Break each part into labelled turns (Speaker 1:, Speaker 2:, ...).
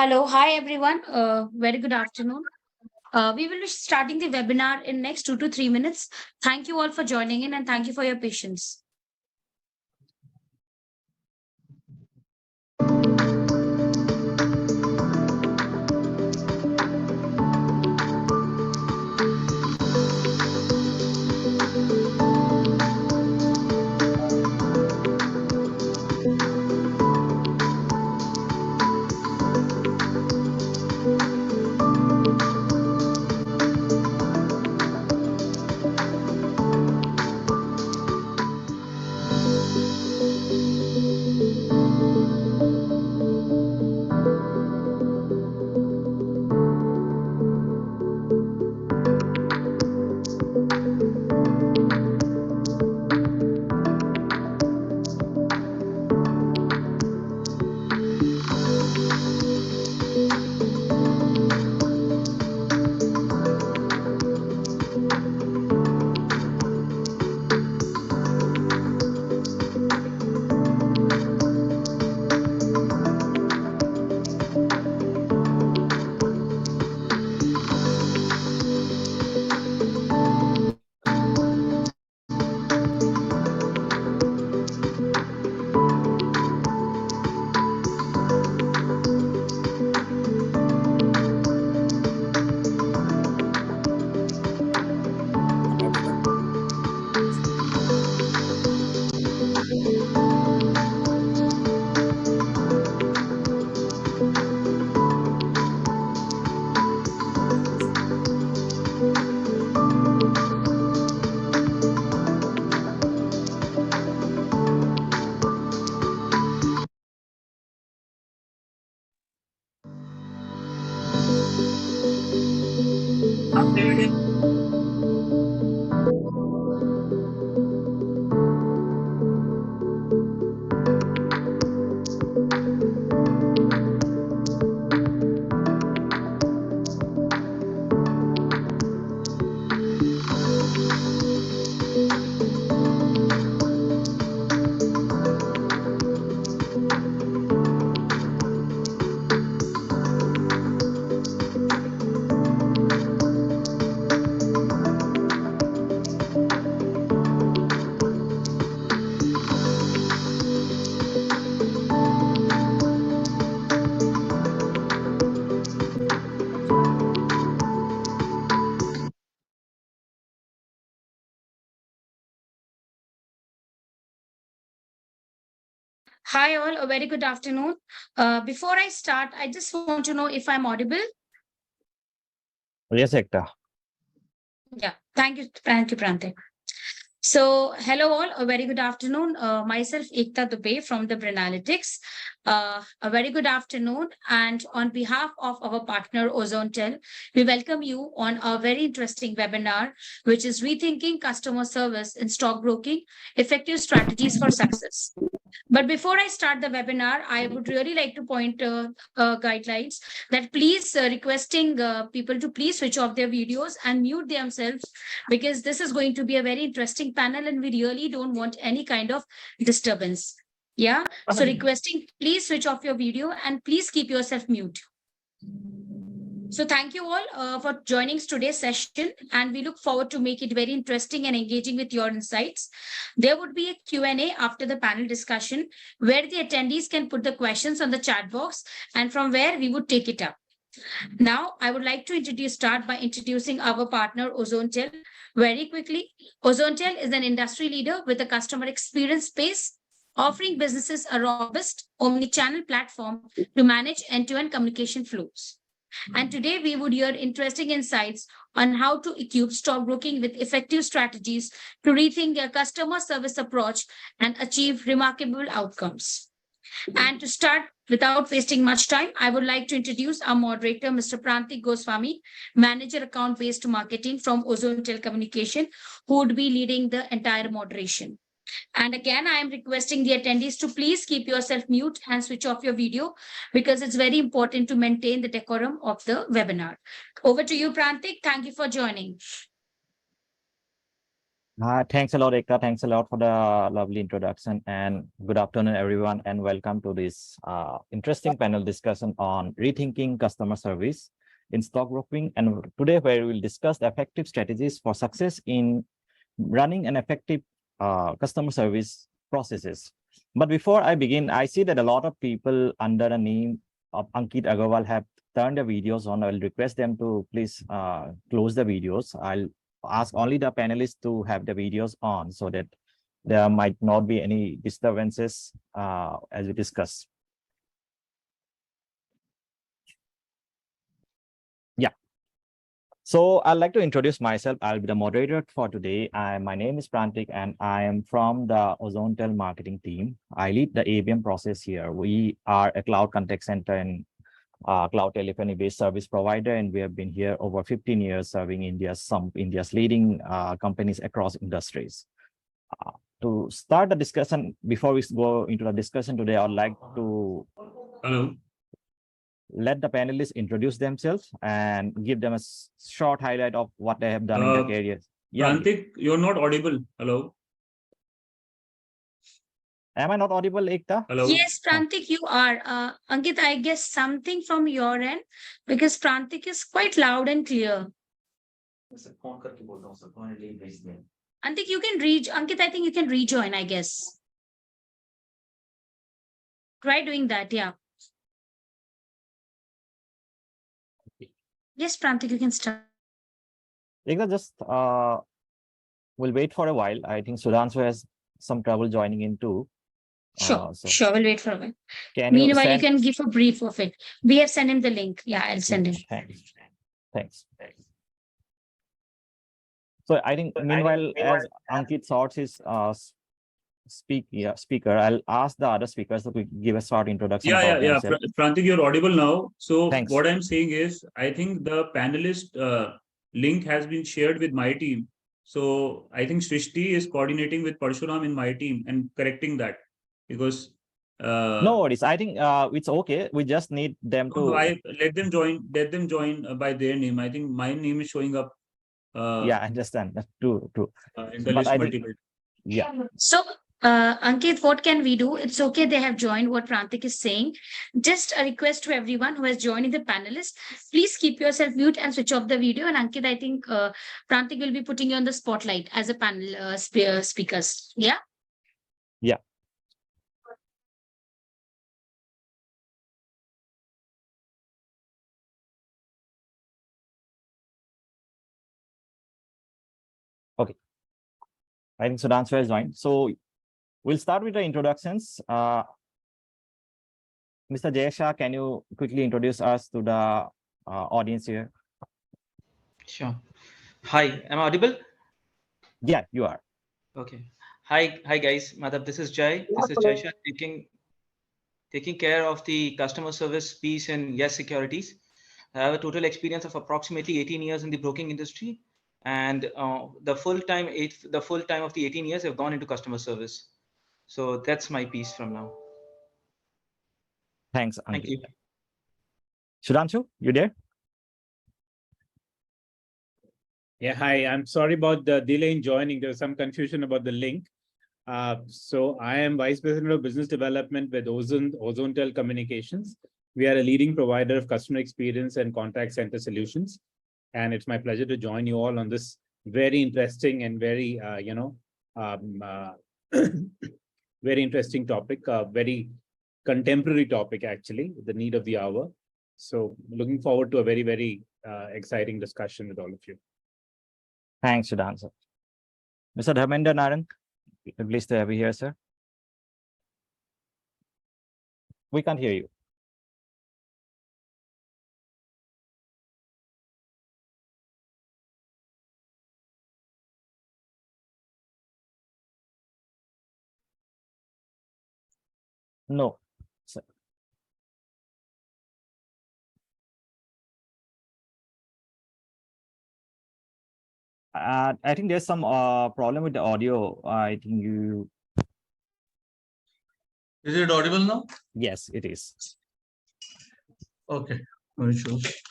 Speaker 1: Hello, hi everyone. Very good afternoon. We will be starting the webinar in next 2 to 3 minutes. Thank you all for joining in and thank you for your patience. Hi all, a very good afternoon. Before I start, I just want to know if I'm audible.
Speaker 2: Yes, Ekta.
Speaker 1: Yeah, thank you, Prante. So, hello all, a very good afternoon. Myself, Ekta Dubey from the Brinalytics. A very good afternoon. And on behalf of our partner, OzoneTel, we welcome you on a very interesting webinar, which is Rethinking Customer Service in Stockbroking, Effective Strategies for Success. But before I start the webinar, I would really like to point guidelines that please requesting people to please switch off their videos and mute themselves because this is going to be a very interesting panel and we really don't want any kind of disturbance. Yeah. So requesting please switch off your video and please keep yourself mute. So thank you all for joining today's session, and we look forward to make it very interesting and engaging with your insights. There would be a Q&A after the panel discussion where the attendees can put the questions on the chat box and from where we would take it up. Now, I would like to start by introducing our partner, OzoneTel. Very quickly, OzoneTel is an industry leader with a customer experience space, offering businesses a robust omni-channel platform to manage end-to-end communication flows. And today we would hear interesting insights on how to equip stockbroking with effective strategies to rethink their customer service approach and achieve remarkable outcomes. And to start, without wasting much time, I would like to introduce our moderator, Mr. Prantik Goswami, Manager Account-Based Marketing from OzoneTel Communication, who would be leading the entire moderation. And again, I am requesting the attendees to please keep yourself mute and switch off your video because it's very important to maintain the decorum of the webinar. Over to you, Prantik. Thank you for joining.
Speaker 2: Thanks a lot, Ekta. Thanks a lot for the lovely introduction, and good afternoon, everyone, and welcome to this interesting panel discussion on rethinking customer service in stockbroking. And today, where we will discuss the effective strategies for success in running an effective customer service processes. But before I begin, I see that a lot of people under the name of Ankit Agarwal have turned their videos on. I will request them to please close the videos. I'll ask only the panelists to have the videos on so that there might not be any disturbances as we discuss. Yeah. So I'd like to introduce myself. I'll be the moderator for today. My name is Prantik and I am from the Ozontel marketing team. I lead the ABM process here. We are a cloud contact center and cloud telephony based service provider, and we have been here over 15 years serving some India's leading companies across industries. To start the discussion, before we go into the discussion today, I would like to let the panelists introduce themselves and give them a short highlight of what they have done in their careers.
Speaker 3: Yeah, Prantik, you're not audible. Hello.
Speaker 2: Am I not audible, Ekta?
Speaker 3: Hello.
Speaker 1: Yes, Prantik, you are. Ankit, I guess something from your end, because Prantik is quite loud and clear. Ankit, you can reach. Ankit, I think you can rejoin, I guess. Try doing that, yeah. Yes, Prantik, you can start.
Speaker 2: Ekta, just we'll wait for a while. I think Sudhanshu has some trouble joining in too.
Speaker 1: Sure, sure. We'll wait for a while.
Speaker 2: Meanwhile,
Speaker 1: you can give a brief of it. We have sent him the link. Yeah, I'll send him.
Speaker 2: Thanks. So I think meanwhile, as Ankit sorts his speaker, I'll ask the other speakers to give a short introduction.
Speaker 3: Yeah. Prantik, you're audible now. So
Speaker 2: Thanks.
Speaker 3: What I'm saying is, I think the panelist link has been shared with my team. So I think Srishti is coordinating with Parshuram in my team and correcting that, because
Speaker 2: no worries. I think it's okay. We just need them to
Speaker 3: let them join by their name. I think my name is showing up.
Speaker 2: Yeah, I understand. That's true.
Speaker 3: In the list multiple.
Speaker 2: Yeah.
Speaker 1: So Ankit, what can we do? It's okay, they have joined what Prantik is saying. Just a request to everyone who has joined in the panelists, please keep yourself mute and switch off the video. And Ankit, I think Prantik will be putting you on the spotlight as a panel speakers. Yeah?
Speaker 2: Yeah. Okay. I think Sudhanshu has joined. So we'll start with the introductions. Mr. Jayasha, can you quickly introduce us to the audience here?
Speaker 4: Sure. Hi, am I audible?
Speaker 2: Yeah, you are.
Speaker 4: Okay. Hi guys. Madhav, this is Jay. This is Jayasha taking care of the customer service piece and Yes Securities. I have a total experience of approximately 18 years in the broking industry, and the full time of the 18 years have gone into customer service. So that's my piece from now.
Speaker 2: Thanks, Ankit.
Speaker 4: Thank you.
Speaker 2: Sudhanshu, you there?
Speaker 5: Yeah, hi. I'm sorry about the delay in joining. There was some confusion about the link. So I am Vice President of Business Development with Ozontel Communications. We are a leading provider of customer experience and contact center solutions. And it's my pleasure to join you all on this very interesting and very, very interesting topic, very contemporary topic, actually, the need of the hour. So looking forward to a very, very exciting discussion with all of you.
Speaker 2: Thanks, Sudhanshu. Mr. Dharmender Narang, pleased to have you here, sir. We can't hear you. No. Sir. I think there's some problem with the audio. I think you.
Speaker 3: Is it audible now?
Speaker 2: Yes, it is.
Speaker 3: Okay, no issues.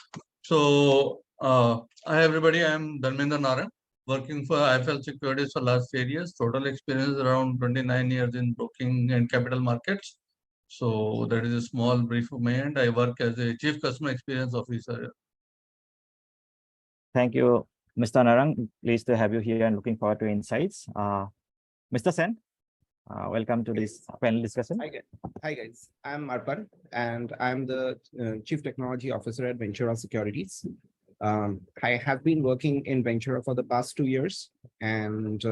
Speaker 3: So, hi everybody, I am Dharmender Narang.
Speaker 6: working for IFL Securities for last 8 years. Total experience around 29 years in broking and capital markets. So that is a small brief of my end. I work as a Chief Customer Experience Officer.
Speaker 2: Thank you, Mr. Narang. Pleased to have you here and looking forward to insights. Mr. Sen, welcome to this panel discussion.
Speaker 7: Hi guys, I'm Arpan and I'm the Chief Technology Officer at Ventura Securities. I have been working in Ventura for the past 2 years and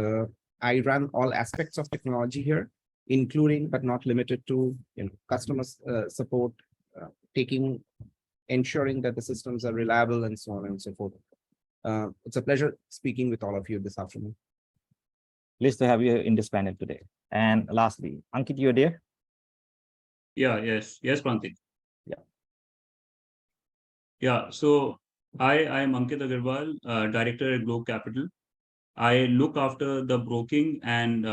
Speaker 7: I run all aspects of technology here, including but not limited to customer support, ensuring that the systems are reliable and so on and so forth. It's a pleasure speaking with all of you this afternoon.
Speaker 2: Pleased to have you in this panel today. And lastly, Ankit, you're there?
Speaker 3: Yes, Prantik.
Speaker 2: Yeah.
Speaker 3: So I am Ankit Agarwal, Director at Globe Capital. I look after the broking and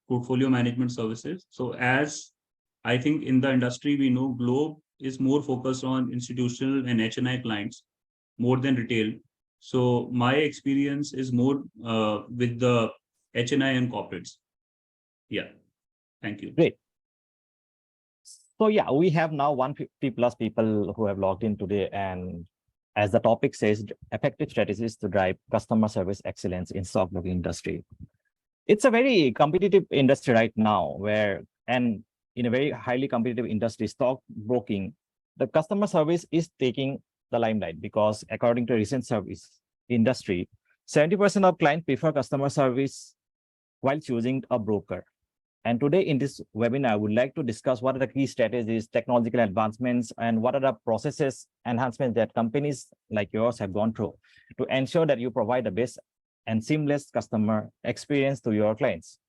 Speaker 3: portfolio management services. So as I think in the industry, we know Globe is more focused on institutional and HNI clients more than retail. So my experience is more with the HNI and corporates. Yeah, thank you.
Speaker 2: Great. So yeah, we have now 150 plus people who have logged in today, and as the topic says, effective strategies to drive customer service excellence in stockbroking industry. It's a very competitive industry right now, and in a very highly competitive industry, stockbroking, the customer service is taking the limelight because according to recent service industry, 70% of clients prefer customer service while choosing a broker. And today in this webinar, I would like to discuss what are the key strategies, technological advancements, and what are the processes enhancements that companies like yours have gone through to ensure that you provide the best and seamless customer experience to your clients.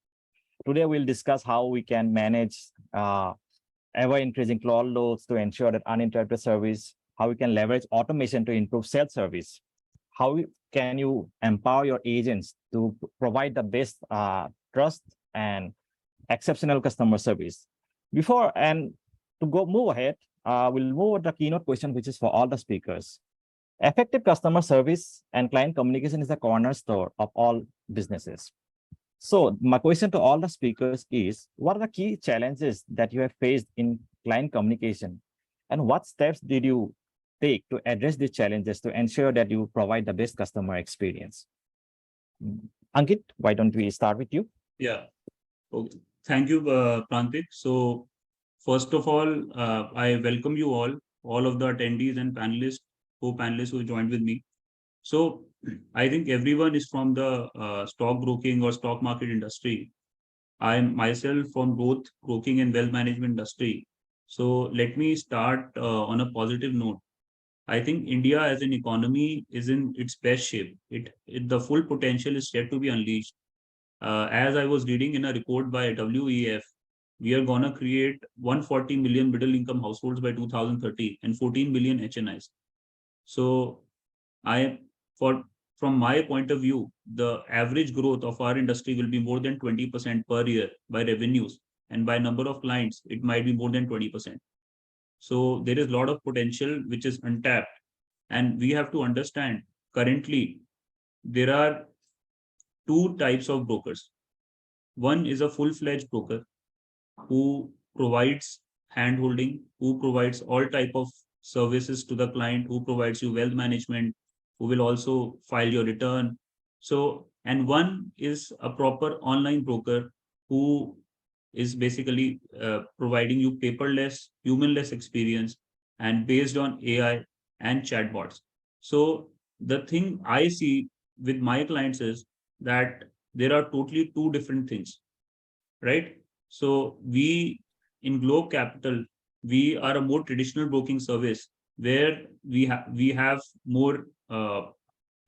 Speaker 2: Today, we'll discuss how we can manage ever-increasing call loads to ensure that uninterrupted service, how we can leverage automation to improve self-service, how can you empower your agents to provide the best trust and exceptional customer service. Before and to move ahead, we'll move to the keynote question, which is for all the speakers. Effective customer service and client communication is the cornerstone of all businesses. So my question to all the speakers is, what are the key challenges that you have faced in client communication? And what steps did you take to address these challenges to ensure that you provide the best customer experience? Ankit, why don't we start with you?
Speaker 3: Yeah. Okay. Thank you, Prantik. So first of all, I welcome you all of the attendees and panelists, co-panelists who joined with me. So I think everyone is from the stockbroking or stock market industry. I am myself from both broking and wealth management industry. So let me start on a positive note. I think India as an economy is in its best shape. The full potential is yet to be unleashed. As I was reading in a report by WEF, we are going to create 140 million middle income households by 2030 and 14 million HNIs. So from my point of view, the average growth of our industry will be more than 20% per year by revenues, and by number of clients, it might be more than 20%. So there is a lot of potential which is untapped, and we have to understand currently there are two types of brokers. One is a full-fledged broker who provides hand-holding, who provides all type of services to the client, who provides you wealth management, who will also file your return. So, and one is a proper online broker who is basically providing you paperless, humanless experience and based on AI and chatbots. So the thing I see with my clients is that there are totally two different things, right? So we in Globe Capital, we are a more traditional broking service where we have more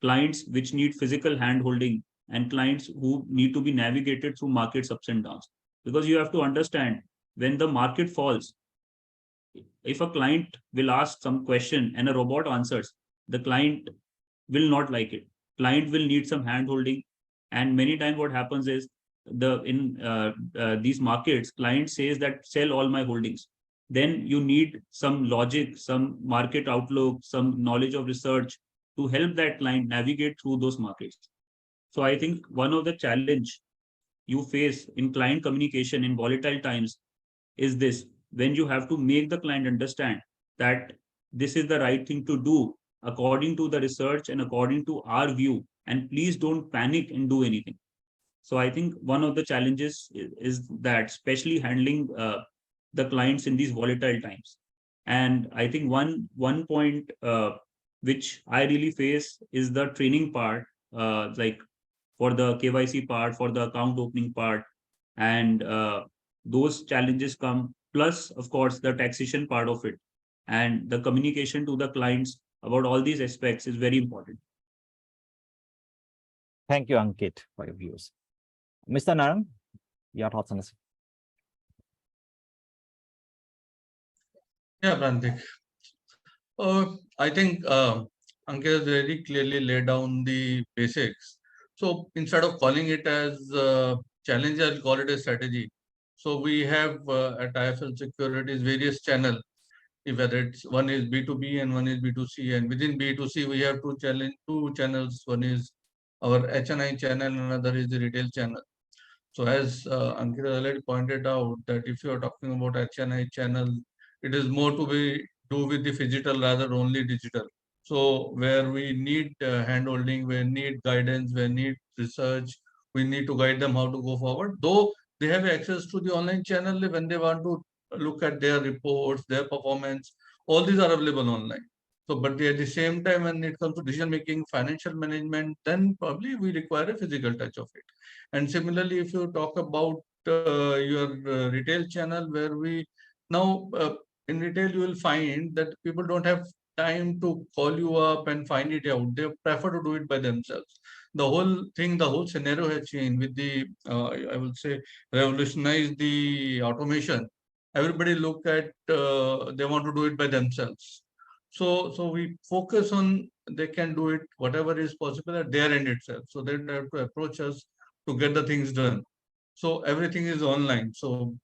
Speaker 3: clients which need physical hand-holding and clients who need to be navigated through markets ups and downs. Because you have to understand, when the market falls, if a client will ask some question and a robot answers, the client will not like it. Client will need some hand-holding. And many times what happens is in these markets, client says that sell all my holdings. Then you need some logic, some market outlook, some knowledge of research to help that client navigate through those markets. So I think one of the challenge you face in client communication in volatile times is this: when you have to make the client understand that this is the right thing to do according to the research and according to our view, and please don't panic and do anything. So I think one of the challenges is that, especially handling the clients in these volatile times. And I think one point which I really face is the training part, like for the KYC part, for the account opening part, and those challenges come. Plus, of course, the taxation part of it, and the communication to the clients about all these aspects is very important.
Speaker 2: Thank you, Ankit, for your views. Mr. Narang, your thoughts on this?
Speaker 6: Yeah, Prantik. I think Ankit has very clearly laid down the basics. So instead of calling it as challenge, I'll call it a strategy. So we have at IFL Securities various channels, whether it's one is B2B and one is B2C, and within B2C we have two channels. One is our HNI channel and another is the retail channel. So as Ankit already pointed out, that if you are talking about HNI channel, it is more to be do with the physical rather only digital. So where we need hand-holding, we need guidance, we need research, we need to guide them how to go forward. Though they have access to the online channel when they want to look at their reports, their performance, all these are available online. So, but at the same time, when it comes to decision making, financial management, then probably we require a physical touch of it. And similarly, if you talk about your retail channel, where we now in retail, you will find that people don't have time to call you up and find it out. They prefer to do it by themselves. The whole thing, the whole scenario has changed with the, I would say, revolutionize the automation. Everybody look at, they want to do it by themselves. So we focus on they can do it whatever is possible at their end itself. So they don't have to approach us to get the things done. So everything is online. So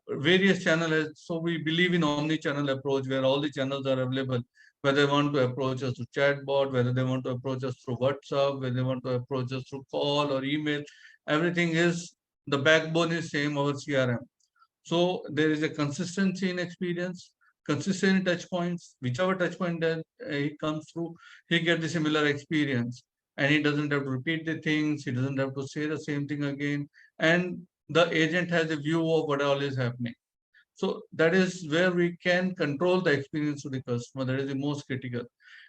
Speaker 6: various channels. So we believe in omni-channel approach where all the channels are available. Whether they want to approach us through chatbot, whether they want to approach us through WhatsApp, whether they want to approach us through call or email, everything is the backbone is same our CRM. So there is a consistency in experience, consistent touch points. Whichever touch point that he comes through, he gets the similar experience, and he doesn't have to repeat the things. He doesn't have to say the same thing again, and the agent has a view of what all is happening. So that is where we can control the experience to the customer. That is the most critical.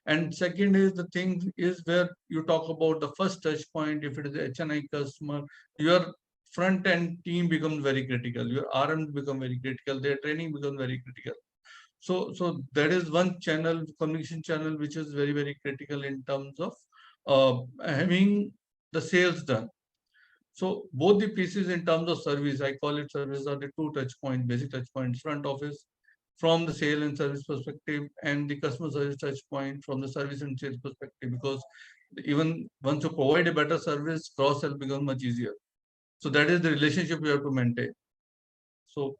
Speaker 6: And second is the thing is where you talk about the first touch point. If it is a HNI customer, your front end team becomes very critical. Your RM become very critical. Their training becomes very critical. So that is one channel, communication channel, which is very, very critical in terms of having the sales done. So both the pieces in terms of service, I call it service, are the two touch points, basic touch points, front office from the sale and service perspective, and the customer service touch point from the service and sales perspective, because even once you provide a better service, cross sell becomes much easier. So that is the relationship we have to maintain. So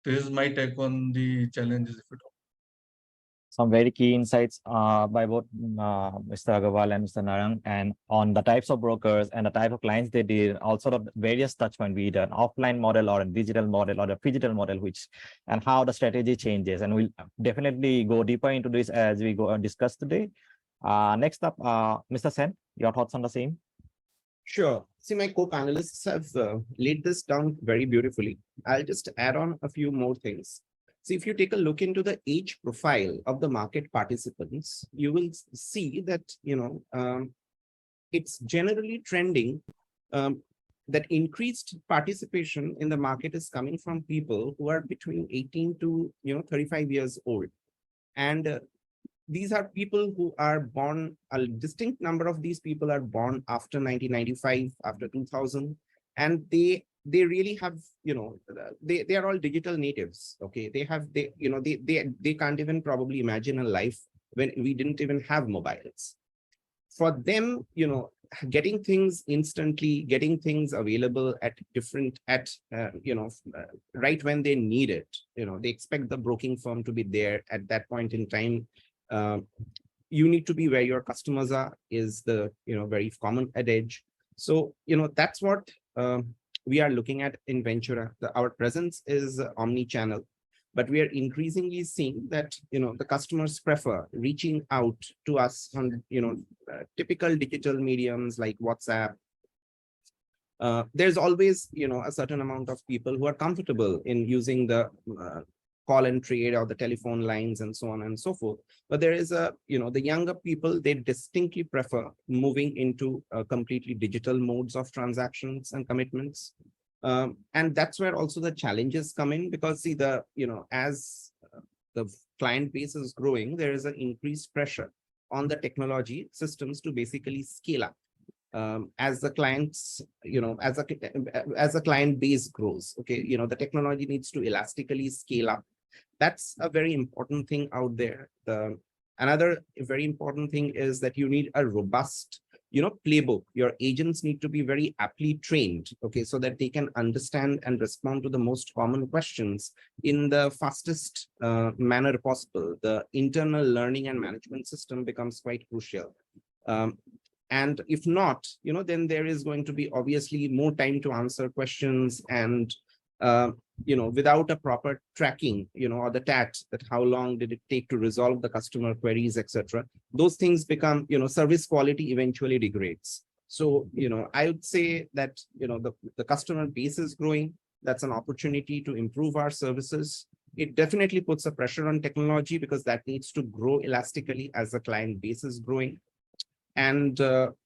Speaker 6: this is my take on the challenges, if you talk.
Speaker 2: Some very key insights by both Mr. Agarwal and Mr. Narang, and on the types of brokers and the type of clients they deal, also the various touch point, be it an offline model or a digital model or a phygital model, which and how the strategy changes. And we'll definitely go deeper into this as we go and discuss today. Next up, Mr. Sen, your thoughts on the same?
Speaker 7: Sure. See, my co-panelists have laid this down very beautifully. I'll just add on a few more things. See, if you take a look into the age profile of the market participants, you will see that, it's generally trending that increased participation in the market is coming from people who are between 18 to 35 years old. And these are people who are born, a distinct number of these people are born after 1995, after 2000, and they really have, they are all digital natives. Okay, they can't even probably imagine a life when we didn't even have mobiles. For them, getting things instantly, getting things available at right when they need it, they expect the broking firm to be there at that point in time. You need to be where your customers are is the very common adage. So, that's what we are looking at in Ventura. Our presence is omni-channel, but we are increasingly seeing that, the customers prefer reaching out to us on, typical digital mediums like WhatsApp. There's always, a certain amount of people who are comfortable in using the call and trade or the telephone lines and so on and so forth. But there is the younger people, they distinctly prefer moving into completely digital modes of transactions and commitments. And that's where also the challenges come in, because see, as the client base is growing, there is an increased pressure on the technology systems to basically scale up as the clients, as the client base grows. Okay, the technology needs to elastically scale up. That's a very important thing out there. Another very important thing is that you need a robust, playbook. Your agents need to be very aptly trained, okay, so that they can understand and respond to the most common questions in the fastest manner possible. The internal learning and management system becomes quite crucial. And if not, then there is going to be obviously more time to answer questions, and without a proper tracking, or the tax, that how long did it take to resolve the customer queries, etc. Those things become, service quality eventually degrades. So, I would say that, the customer base is growing. That's an opportunity to improve our services. It definitely puts a pressure on technology, because that needs to grow elastically as the client base is growing. And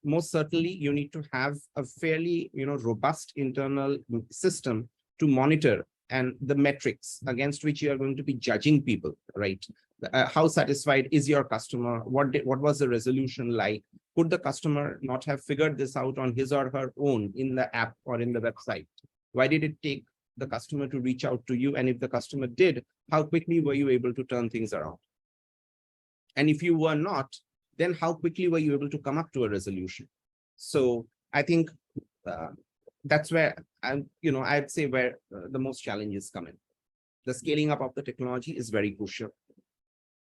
Speaker 7: most certainly, you need to have a fairly, robust internal system to monitor and the metrics against which you are going to be judging people, right? How satisfied is your customer? What was the resolution like? Could the customer not have figured this out on his or her own in the app or in the website? Why did it take the customer to reach out to you? And if the customer did, how quickly were you able to turn things around? And if you were not, then how quickly were you able to come up to a resolution? So I think that's where I'd say where the most challenges come in. The scaling up of the technology is very crucial.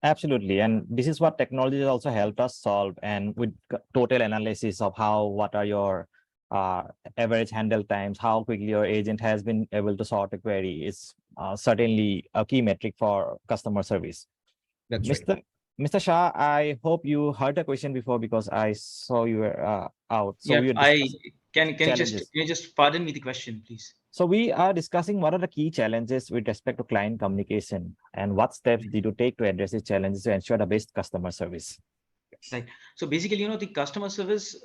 Speaker 2: Absolutely. And this is what technology has also helped us solve. And with total analysis of what are your average handle times, how quickly your agent has been able to sort a query is certainly a key metric for customer service.
Speaker 7: That's
Speaker 2: Mr.
Speaker 7: right.
Speaker 2: Mr. Shah, I hope you heard the question before, because I saw you were out. So
Speaker 4: Yeah,
Speaker 2: we were
Speaker 4: I
Speaker 2: discussing
Speaker 4: can
Speaker 2: challenges.
Speaker 4: you just pardon me the question, please?
Speaker 2: So we are discussing what are the key challenges with respect to client communication, and what steps did you take to address these challenges to ensure the best customer service?
Speaker 4: Right. So basically, the customer service.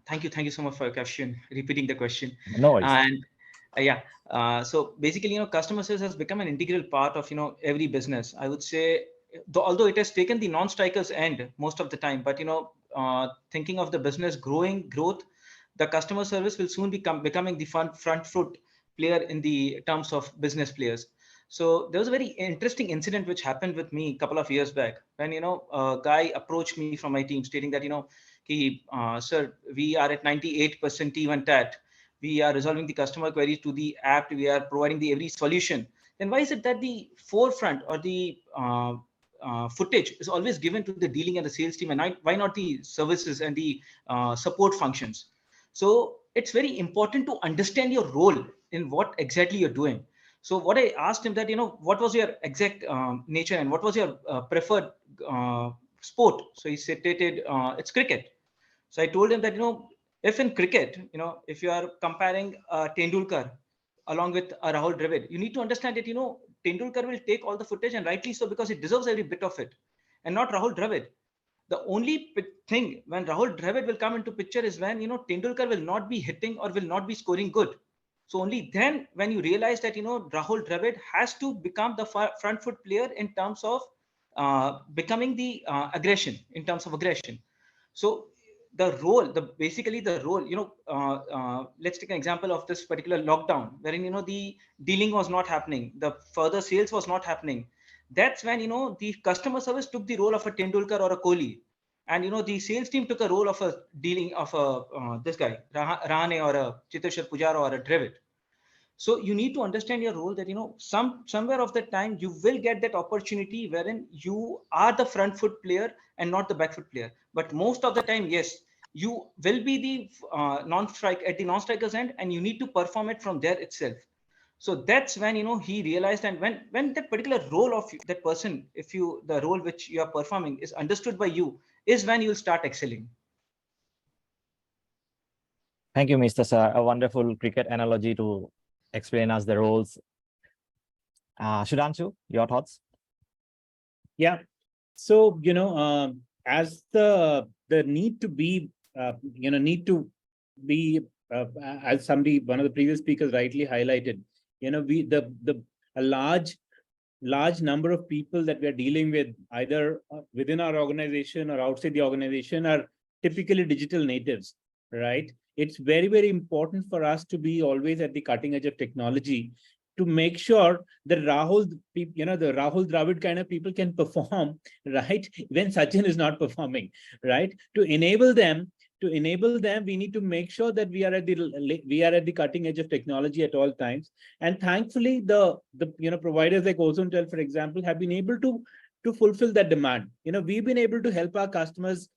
Speaker 4: Thank you so much for your question. Repeating the question.
Speaker 2: No worries.
Speaker 4: And yeah. So basically, customer service has become an integral part of every business. I would say, although it has taken the non-strikers end most of the time, but thinking of the business growth, the customer service will soon becoming the front foot player in the terms of business players. So there was a very interesting incident which happened with me a couple of years back, when a guy approached me from my team stating that sir, we are at 98% even TAT. We are resolving the customer queries to the app. We are providing the every solution. Then why is it that the forefront or the footage is always given to the dealing and the sales team, and why not the services and the support functions? So it's very important to understand your role in what exactly you're doing. So what I asked him that, what was your exact nature and what was your preferred sport? So he stated, it's cricket. So I told him that, if in cricket, if you are comparing Tendulkar along with Rahul Dravid, you need to understand that, Tendulkar will take all the footage, and rightly so, because he deserves every bit of it, and not Rahul Dravid. The only thing when Rahul Dravid will come into picture is when, Tendulkar will not be hitting or will not be scoring good. So only then, when you realize that, Rahul Dravid has to become the front foot player in terms of becoming the aggression, in terms of aggression. So basically the role, let's take an example of this particular lockdown, wherein, the dealing was not happening, the further sales was not happening. That's when, the customer service took the role of a Tendulkar or a Kohli. And, the sales team took a role of a dealing of this guy, Rahane, or a Chiteshwar Pujara, or a Dravid. So you need to understand your role, that, somewhere of the time you will get that opportunity wherein you are the front foot player and not the back foot player. But most of the time, yes, you will be the non-strike at the non-striker's end, and you need to perform it from there itself. So that's when he realized, and when that particular role of that person, if you the role which you are performing is understood by you, is when you'll start excelling.
Speaker 2: Thank you, Mr. Sir. A wonderful cricket analogy to explain us the roles. Sudhanshu, your thoughts?
Speaker 5: Yeah. So, as the need to be, as one of the previous speakers rightly highlighted, a large number of people that we are dealing with, either within our organization or outside the organization, are typically digital natives, right? It's very, very important for us to be always at the cutting edge of technology to make sure that the Rahul Dravid kind of people can perform, right, when Sachin is not performing, right? To enable them, we need to make sure that we are at the cutting edge of technology at all times. And thankfully, the providers like Ozontel, for example, have been able to fulfill that demand. We've been able to help our customers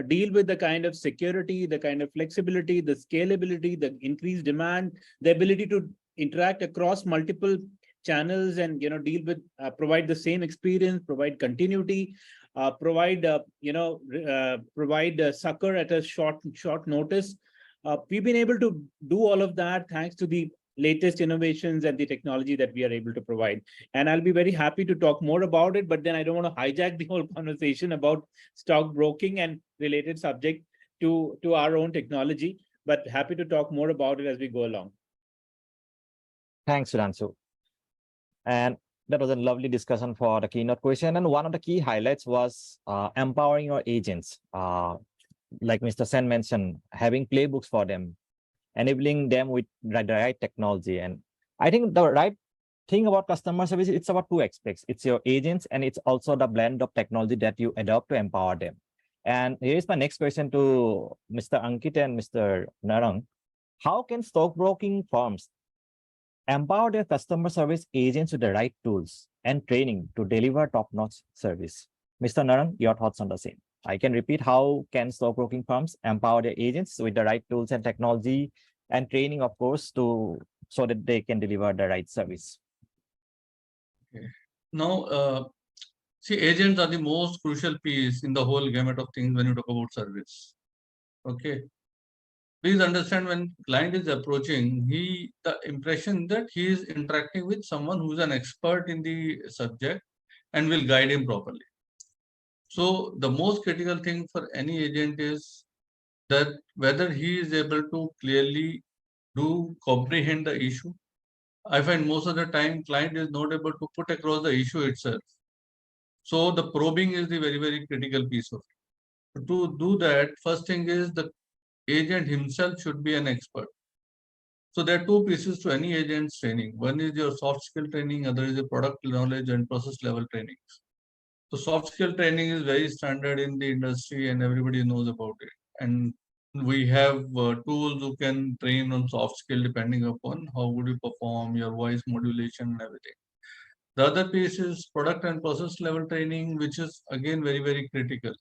Speaker 5: deal with the kind of security, the kind of flexibility, the scalability, the increased demand, the ability to interact across multiple channels and deal with provide the same experience, provide continuity, provide succor at a short notice. We've been able to do all of that thanks to the latest innovations and the technology that we are able to provide. And I'll be very happy to talk more about it, but then I don't want to hijack the whole conversation about stockbroking and related subject to our own technology, but happy to talk more about it as we go along.
Speaker 2: Thanks, Sudhanshu. And that was a lovely discussion for the keynote question. And one of the key highlights was empowering your agents. Like Mr. Sen mentioned, having playbooks for them, enabling them with the right technology. And I think the right thing about customer service, it's about two aspects. It's your agents, and it's also the blend of technology that you adopt to empower them. And here is my next question to Mr. Ankit and Mr. Narang. How can stockbroking firms empower their customer service agents with the right tools and training to deliver top-notch service? Mr. Narang, your thoughts on the same. I can repeat, how can stockbroking firms empower their agents with the right tools and technology and training, of course, so that they can deliver the right service?
Speaker 6: Okay. Now, see, agents are the most crucial piece in the whole gamut of things when you talk about service. Okay. Please understand, when client is approaching, the impression that he is interacting with someone who's an expert in the subject and will guide him properly. So the most critical thing for any agent is that whether he is able to clearly comprehend the issue. I find most of the time client is not able to put across the issue itself. So the probing is the very, very critical piece of it. To do that, first thing is the agent himself should be an expert. So there are two pieces to any agent's training. One is your soft skill training, other is your product knowledge and process level training. So soft skill training is very standard in the industry and everybody knows about it. And we have tools who can train on soft skill depending upon how would you perform, your voice modulation and everything. The other piece is product and process level training, which is again very, very critical.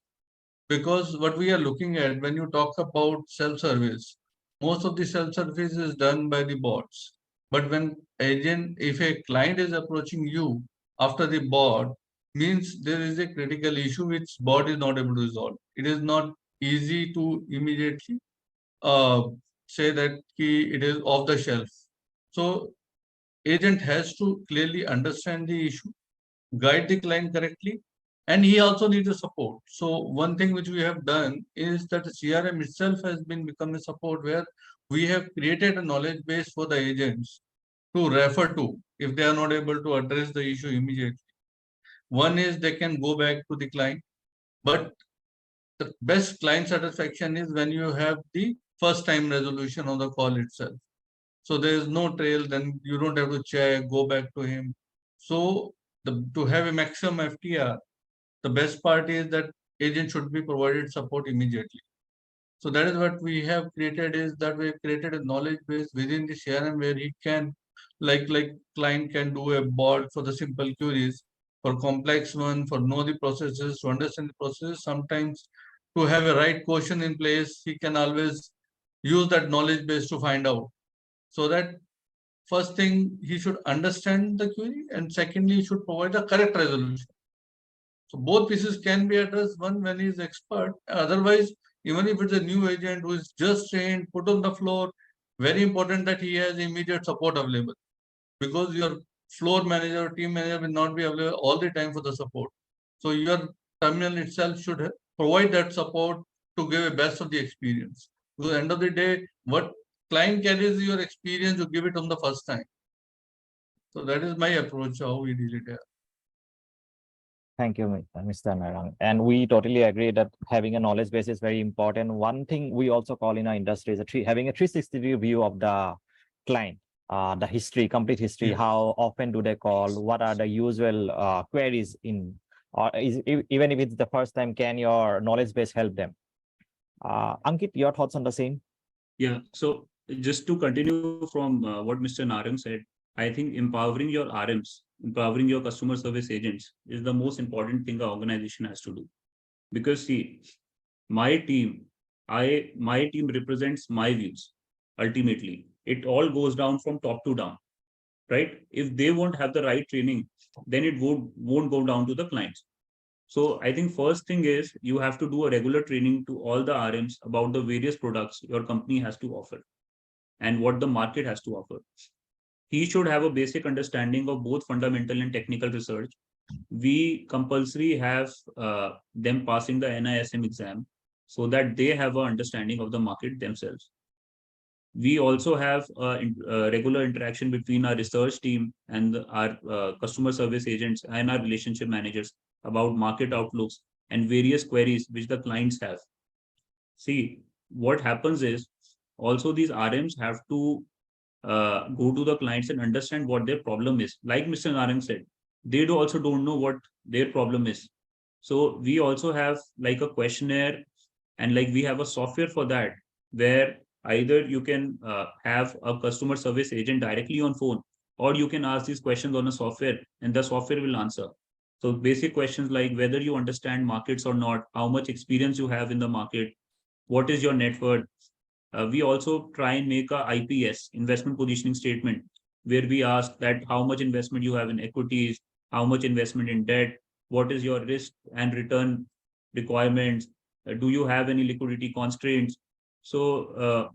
Speaker 6: Because what we are looking at when you talk about self-service, most of the self-service is done by the bots. But if a client is approaching you after the bot, means there is a critical issue which bot is not able to resolve. It is not easy to immediately say that it is off the shelf. So agent has to clearly understand the issue, guide the client correctly, and he also needs a support. So one thing which we have done is that the CRM itself has become a support where we have created a knowledge base for the agents to refer to if they are not able to address the issue immediately. One is they can go back to the client, but the best client satisfaction is when you have the first time resolution on the call itself. So there is no trail, then you don't have to check, go back to him. So to have a maximum FTR, the best part is that agent should be provided support immediately. So that is what we have created, is that we have created a knowledge base within the CRM where he can, like client can do a bot for the simple queries, for complex one, for know the processes, to understand the processes. Sometimes to have a right question in place, he can always use that knowledge base to find out. So that first thing, he should understand the query, and secondly, he should provide the correct resolution. So both pieces can be addressed, one when he is expert. Otherwise, even if it's a new agent who is just trained, put on the floor, very important that he has immediate support available, because your floor manager, team manager will not be available all the time for the support. So your terminal itself should provide that support to give a best of the experience. Because at the end of the day, what client carries your experience, you give it on the first time. So that is my approach, how we deal it here.
Speaker 2: Thank you, Mr. Narang. And we totally agree that having a knowledge base is very important. One thing we also call in our industry is having a 360-degree view of the client, the history, complete history.
Speaker 6: Yes.
Speaker 2: How often do they call? What are the usual queries in? Or even if it's the first time, can your knowledge base help them? Ankit, your thoughts on the same?
Speaker 3: Yeah. So just to continue from what Mr. Narang said, I think empowering your RMs, empowering your customer service agents is the most important thing an organization has to do. Because see, my team represents my views. Ultimately, it all goes down from top to down, right? If they won't have the right training, then it won't go down to the clients. So I think first thing is you have to do a regular training to all the RMs about the various products your company has to offer and what the market has to offer. He should have a basic understanding of both fundamental and technical research. We compulsory have them passing the NISM exam so that they have an understanding of the market themselves. We also have regular interaction between our research team and our customer service agents and our relationship managers about market outlooks and various queries which the clients have. See, what happens is also these RMs have to go to the clients and understand what their problem is. Like Mr. Narang said, they also don't know what their problem is. So we also have like a questionnaire and like we have a software for that, where either you can have a customer service agent directly on phone, or you can ask these questions on a software and the software will answer. So basic questions like whether you understand markets or not, how much experience you have in the market, what is your net worth. We also try and make a IPS, investment positioning statement, where we ask that how much investment you have in equities, how much investment in debt, what is your risk and return requirements, do you have any liquidity constraints. So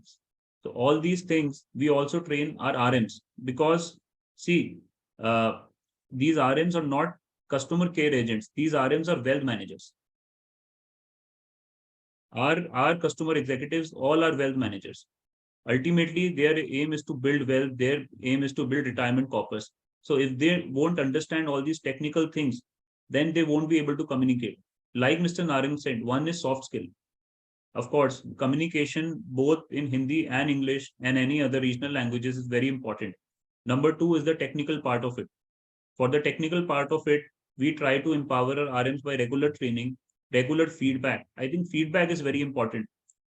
Speaker 3: all these things we also train our RMs, because see, these RMs are not customer care agents. These RMs are wealth managers. Our customer executives all are wealth managers. Ultimately, their aim is to build wealth. Their aim is to build retirement corpus. So if they won't understand all these technical things, then they won't be able to communicate. Like Mr. Narang said, one is soft skill. Of course, communication both in Hindi and English and any other regional languages is very important. Number two is the technical part of it. For the technical part of it, we try to empower our RMs by regular training, regular feedback. I think feedback is very important,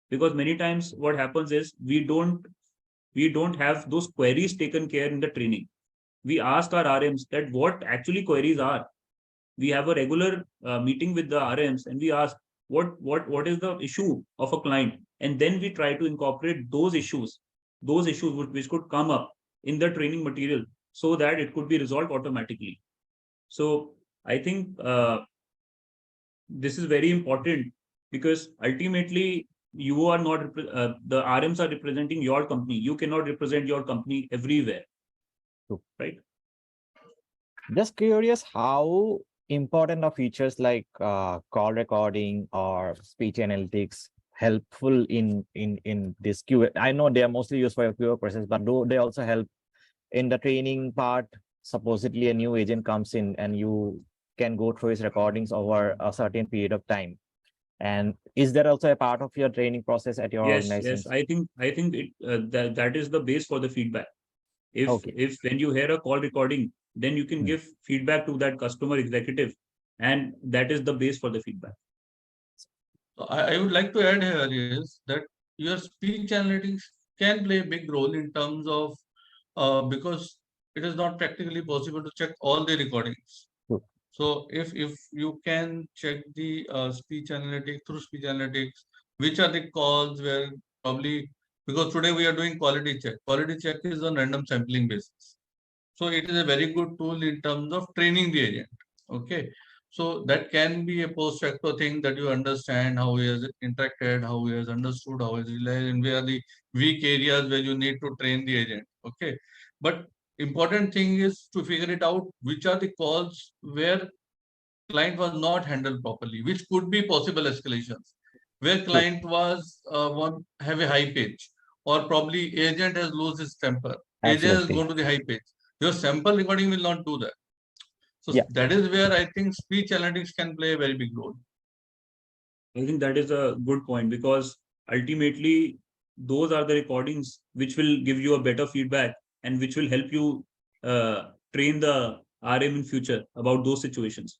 Speaker 3: because many times what happens is we don't have those queries taken care in the training. We ask our RMs that what actually queries are. We have a regular meeting with the RMs and we ask what is the issue of a client, and then we try to incorporate those issues which could come up in the training material so that it could be resolved automatically. So I think this is very important, because ultimately you are not the RMs are representing your company. You cannot represent your company everywhere.
Speaker 2: True.
Speaker 3: Right?
Speaker 2: Just curious, how important are features like call recording or speech analytics helpful in this QA? I know they are mostly used for your QA process, but do they also help in the training part? Supposedly a new agent comes in and you can go through his recordings over a certain period of time. And is there also a part of your training process at your organization?
Speaker 3: Yes. I think it that is the base for the feedback. If when you hear a call recording, then you can give feedback to that customer executive, and that is the base for the feedback.
Speaker 6: So I would like to add here is that your speech analytics can play a big role in terms of because it is not practically possible to check all the recordings.
Speaker 2: True.
Speaker 6: So if you can check the speech analytics through speech analytics, which are the calls where probably, because today we are doing quality check. Quality check is on random sampling basis. So it is a very good tool in terms of training the agent. Okay. So that can be a post facto thing that you understand how he has interacted, how he has understood, how he has realized, and where are the weak areas where you need to train the agent. Okay. But important thing is to figure it out which are the calls where client was not handled properly, which could be possible escalations, where
Speaker 2: True.
Speaker 6: client was one have a high pitch, or probably agent has lost his temper. Agent has
Speaker 2: Absolutely.
Speaker 6: gone to the high pitch. Your sample recording will not do that. So
Speaker 2: Yeah.
Speaker 6: that is where I think speech analytics can play a very big role.
Speaker 3: I think that is a good point because ultimately those are the recordings which will give you a better feedback and which will help you train the RM in future about those situations.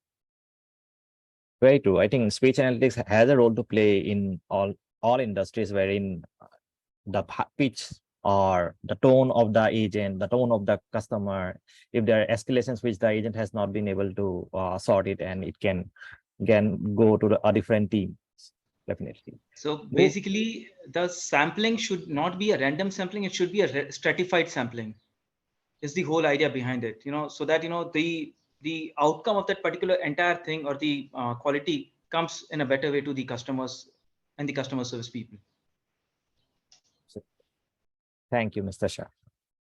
Speaker 2: Very true. I think speech analytics has a role to play in all industries wherein the pitch or the tone of the agent, the tone of the customer, if there are escalations which the agent has not been able to sort it, and it can go to a different team. Definitely.
Speaker 4: So
Speaker 2: Move-
Speaker 4: basically, the sampling should not be a random sampling; it should be a stratified sampling. Is the whole idea behind it, so that the outcome of that particular entire thing or the quality comes in a better way to the customers and the customer service people.
Speaker 2: Thank you, Mr. Shah.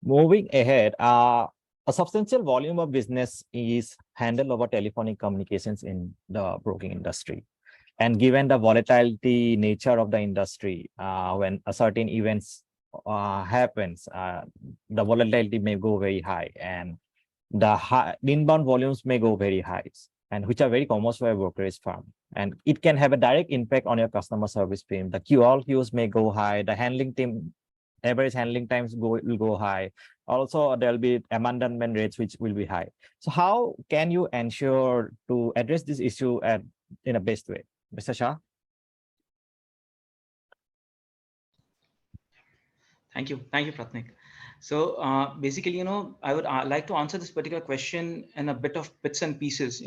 Speaker 2: Moving ahead, a substantial volume of business is handled over telephonic communications in the broking industry. And given the volatility nature of the industry, when a certain events happens, the volatility may go very high, and the inbound volumes may go very high, and which are very common for a brokerage firm. And it can have a direct impact on your customer service team. The call queues may go high, the handling team average handling times will go high. Also, there'll be abandonment rates which will be high. So how can you ensure to address this issue in a best way, Mr. Shah?
Speaker 4: Thank you, Pratnik. So basically, I would like to answer this particular question in a bit of bits and pieces.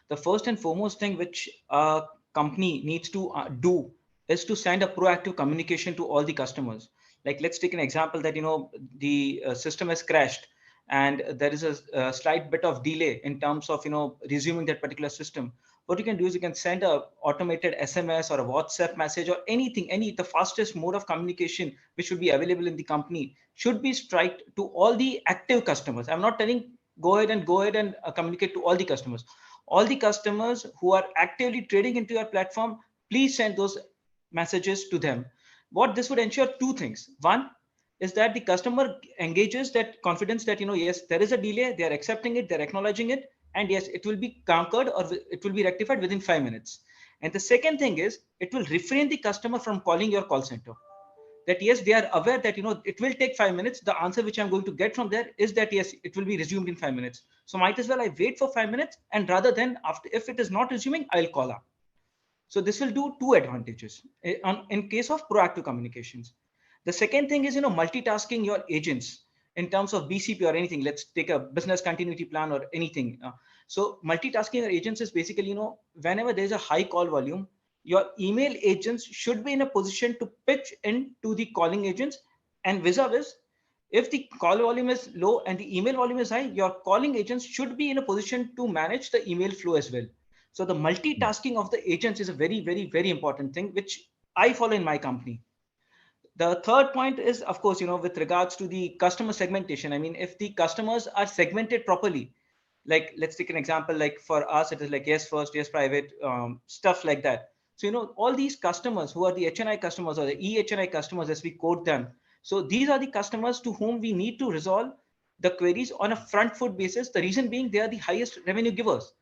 Speaker 4: The first and foremost thing which a company needs to do is to send a proactive communication to all the customers. Like, let's take an example that the system has crashed and there is a slight bit of delay in terms of resuming that particular system. What you can do is you can send a automated SMS or a WhatsApp message or anything, the fastest mode of communication which should be available in the company should be striked to all the active customers. I'm not telling go ahead and communicate to all the customers. All the customers who are actively trading into your platform, please send those messages to them. What this would ensure two things. One is that the customer engages that confidence that, yes, there is a delay, they are accepting it, they're acknowledging it, and yes, it will be conquered or it will be rectified within 5 minutes. And the second thing is it will refrain the customer from calling your call center. That yes, they are aware that it will take 5 minutes. The answer which I'm going to get from there is that yes, it will be resumed in 5 minutes. So might as well I wait for 5 minutes, and rather than after, if it is not resuming, I'll call up. So this will do two advantages in case of proactive communications. The second thing is, multitasking your agents in terms of BCP or anything. Let's take a business continuity plan or anything. So multitasking your agents is basically, whenever there's a high call volume, your email agents should be in a position to pitch in to the calling agents, and vis-a-vis, if the call volume is low and the email volume is high, your calling agents should be in a position to manage the email flow as well. So the multitasking of the agents is a very, very, very important thing, which I follow in my company. The third point is, of course, with regards to the customer segmentation. I mean, if the customers are segmented properly, like let's take an example, like for us, it is like yes first, yes private, stuff like that. So, all these customers who are the HNI customers or the EHNI customers, as we quote them. So these are the customers to whom we need to resolve the queries on a front foot basis. The reason being they are the highest revenue givers.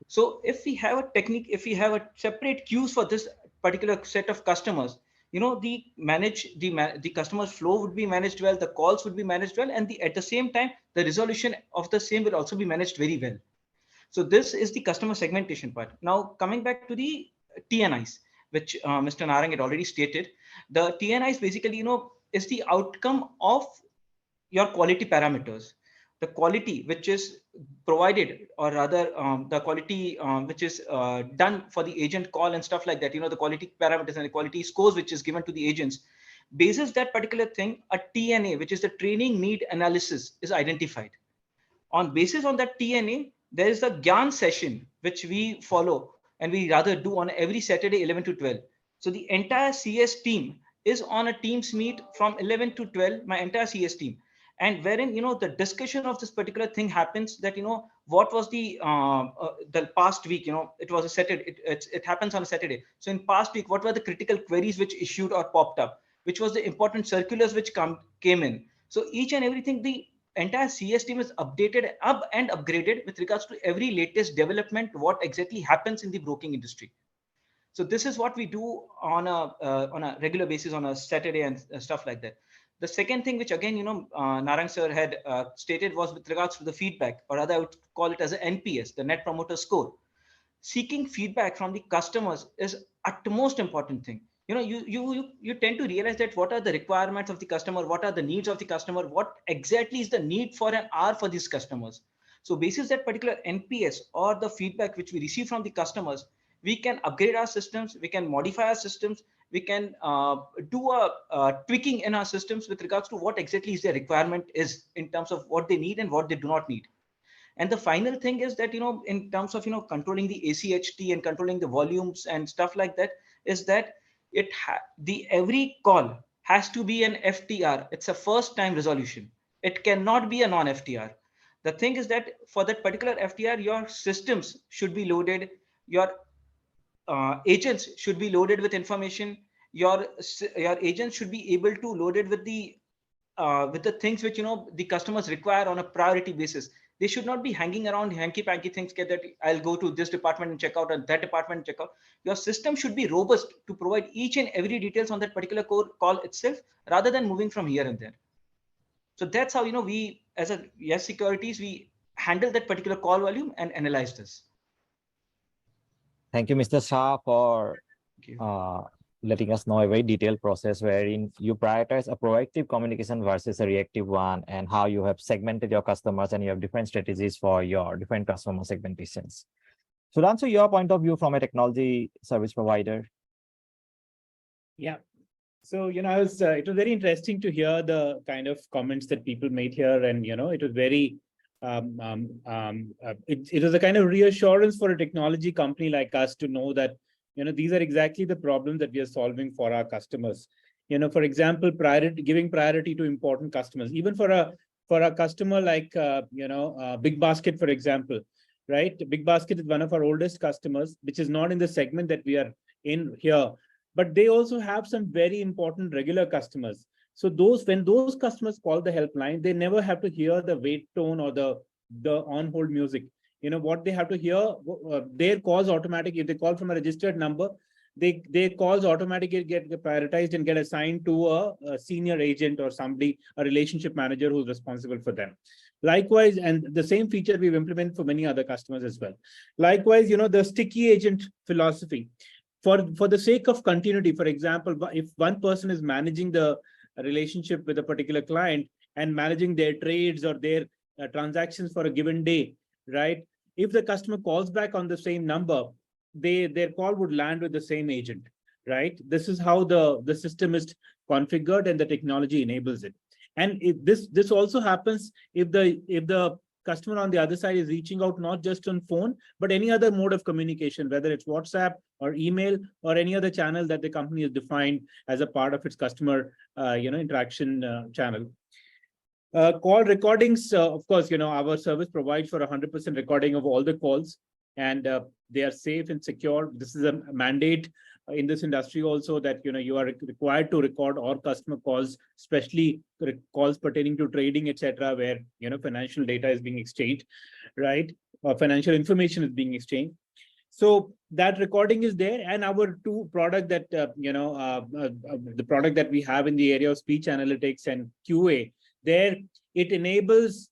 Speaker 4: So if we have a technique, if we have a separate queues for this particular set of customers, the customer flow would be managed well, the calls would be managed well, and at the same time, the resolution of the same will also be managed very well. So this is the customer segmentation part. Now coming back to the TNIs, which Mr. Narang had already stated, the TNIs basically, is the outcome of your quality parameters. the quality which is provided, or rather the quality which is done for the agent call and stuff like that, the quality parameters and the quality scores which is given to the agents, basis that particular thing, a TNA, which is the training need analysis, is identified. On basis on that TNA, there is a GYAN session which we follow and we rather do on every Saturday 11 to 12. So the entire CS team is on a Teams meet from 11 to 12, my entire CS team, and wherein the discussion of this particular thing happens, that what was the past week, it was a Saturday, it happens on a Saturday. So in past week, what were the critical queries which issued or popped up, which was the important circulars which came in. So each and everything, the entire CS team is updated up and upgraded with regards to every latest development, what exactly happens in the broking industry. So this is what we do on a regular basis on a Saturday and stuff like that. The second thing, which again, Narang sir had stated, was with regards to the feedback, or rather I would call it as an NPS, the Net Promoter Score. Seeking feedback from the customers is utmost important thing. You tend to realize that what are the requirements of the customer, what are the needs of the customer, what exactly is the need for an hour for these customers. So basis that particular NPS or the feedback which we receive from the customers, we can upgrade our systems, we can modify our systems, we can do a tweaking in our systems with regards to what exactly is their requirement is in terms of what they need and what they do not need. And the final thing is that, in terms of, controlling the ACHT and controlling the volumes and stuff like that, is that every call has to be an FTR. It's a first time resolution. It cannot be a non-FTR. The thing is that for that particular FTR, your systems should be loaded, your agents should be loaded with information, your agents should be able to load it with the things which the customers require on a priority basis. They should not be hanging around hanky-panky things that I'll go to this department and check out and that department and check out. Your system should be robust to provide each and every details on that particular call itself, rather than moving from here and there. So that's how we, as a Yes Securities, we handle that particular call volume and analyze this.
Speaker 2: Thank you, Mr. Shah, for letting us know a very detailed process wherein you prioritize a proactive communication versus a reactive one, and how you have segmented your customers and you have different strategies for your different customer segmentations. So to answer your point of view from a technology service provider.
Speaker 5: Yeah. So, it was very interesting to hear the kind of comments that people made here. And, it was very, it was a kind of reassurance for a technology company like us to know that, these are exactly the problems that we are solving for our customers. For example, giving priority to important customers, even for a customer like, Big Basket, for example, right? Big Basket is one of our oldest customers, which is not in the segment that we are in here, but they also have some very important regular customers. So when those customers call the helpline, they never have to hear the wait tone or the on-hold music. What they have to hear, their calls automatically, if they call from a registered number, their calls automatically get prioritized and get assigned to a senior agent or somebody, a relationship manager who's responsible for them. Likewise, and the same feature we've implemented for many other customers as well. Likewise, the sticky agent philosophy. For the sake of continuity, for example, if one person is managing the relationship with a particular client and managing their trades or their transactions for a given day, right? If the customer calls back on the same number, their call would land with the same agent, right? This is how the system is configured and the technology enables it. And this also happens if the customer on the other side is reaching out not just on phone, but any other mode of communication, whether it's WhatsApp or email or any other channel that the company has defined as a part of its customer interaction channel. Call recordings, of course, our service provides for 100% recording of all the calls, and they are safe and secure. This is a mandate in this industry also, that you are required to record all customer calls, especially calls pertaining to trading, etc., where financial data is being exchanged, right? Or financial information is being exchanged. So that recording is there, and our two product that the product that we have in the area of speech analytics and QA, there it enables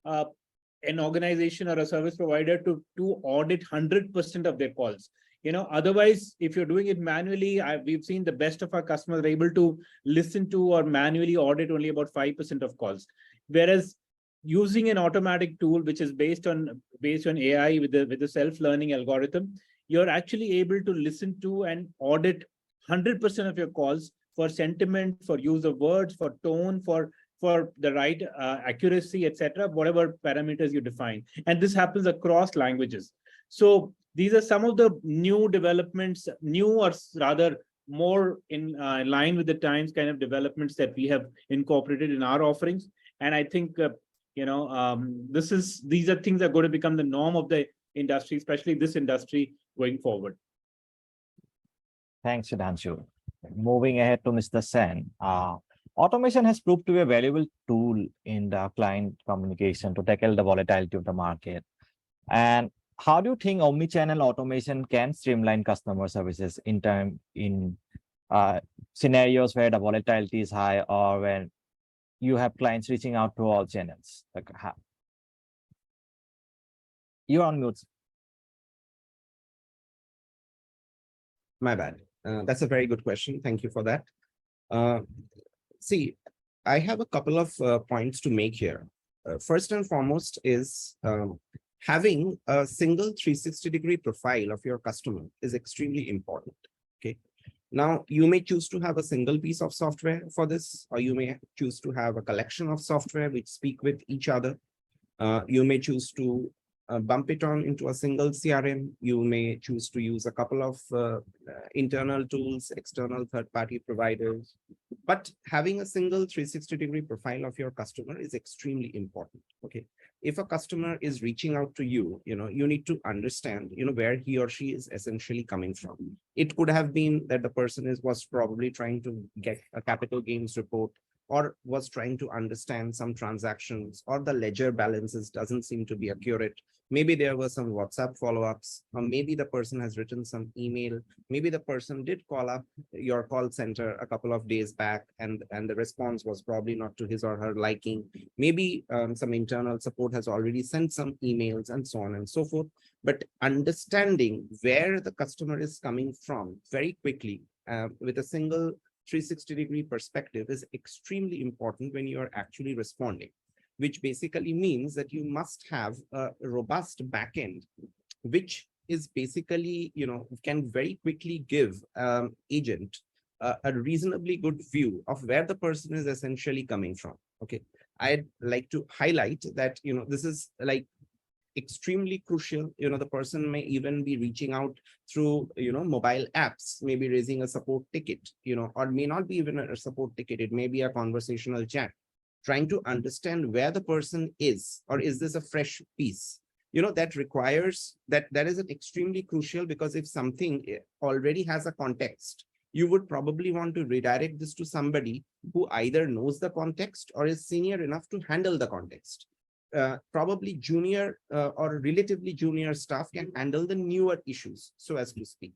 Speaker 5: an organization or a service provider to audit 100% of their calls. Otherwise, if you're doing it manually, we've seen the best of our customers are able to listen to or manually audit only about 5% of calls. Whereas using an automatic tool which is based on AI with the self-learning algorithm, you're actually able to listen to and audit 100% of your calls for sentiment, for use of words, for tone, for the right accuracy, etc., whatever parameters you define. And this happens across languages. So these are some of the new developments, new or rather more in line with the times kind of developments that we have incorporated in our offerings. And I think these are things that are going to become the norm of the industry, especially this industry going forward.
Speaker 2: Thanks, Sudhanshu. Moving ahead to Mr. Sen. Automation has proved to be a valuable tool in the client communication to tackle the volatility of the market. And how do you think omnichannel automation can streamline customer services in scenarios where the volatility is high or when you have clients reaching out to all channels? Like, you're on mute.
Speaker 7: My bad. That's a very good question. Thank you for that. See, I have a couple of points to make here. First and foremost is having a single 360-degree profile of your customer is extremely important. Okay. Now, you may choose to have a single piece of software for this, or you may choose to have a collection of software which speak with each other. You may choose to bump it on into a single CRM. You may choose to use a couple of internal tools, external third-party providers. But having a single 360-degree profile of your customer is extremely important. Okay. If a customer is reaching out to you, you need to understand, where he or she is essentially coming from. It could have been that the person was probably trying to get a capital gains report, or was trying to understand some transactions, or the ledger balances doesn't seem to be accurate. Maybe there were some WhatsApp follow-ups, or maybe the person has written some email. Maybe the person did call up your call center a couple of days back, and the response was probably not to his or her liking. Maybe some internal support has already sent some emails and so on and so forth. But understanding where the customer is coming from very quickly with a single 360-degree perspective is extremely important when you are actually responding, which basically means that you must have a robust backend, which is basically, can very quickly give agent a reasonably good view of where the person is essentially coming from. Okay, I'd like to highlight that, this is like extremely crucial. The person may even be reaching out through, mobile apps, maybe raising a support ticket, or may not be even a support ticket. It may be a conversational chat, trying to understand where the person is, or is this a fresh piece? That requires that is an extremely crucial, because if something already has a context, you would probably want to redirect this to somebody who either knows the context or is senior enough to handle the context. Probably junior or relatively junior staff can handle the newer issues, so as to speak.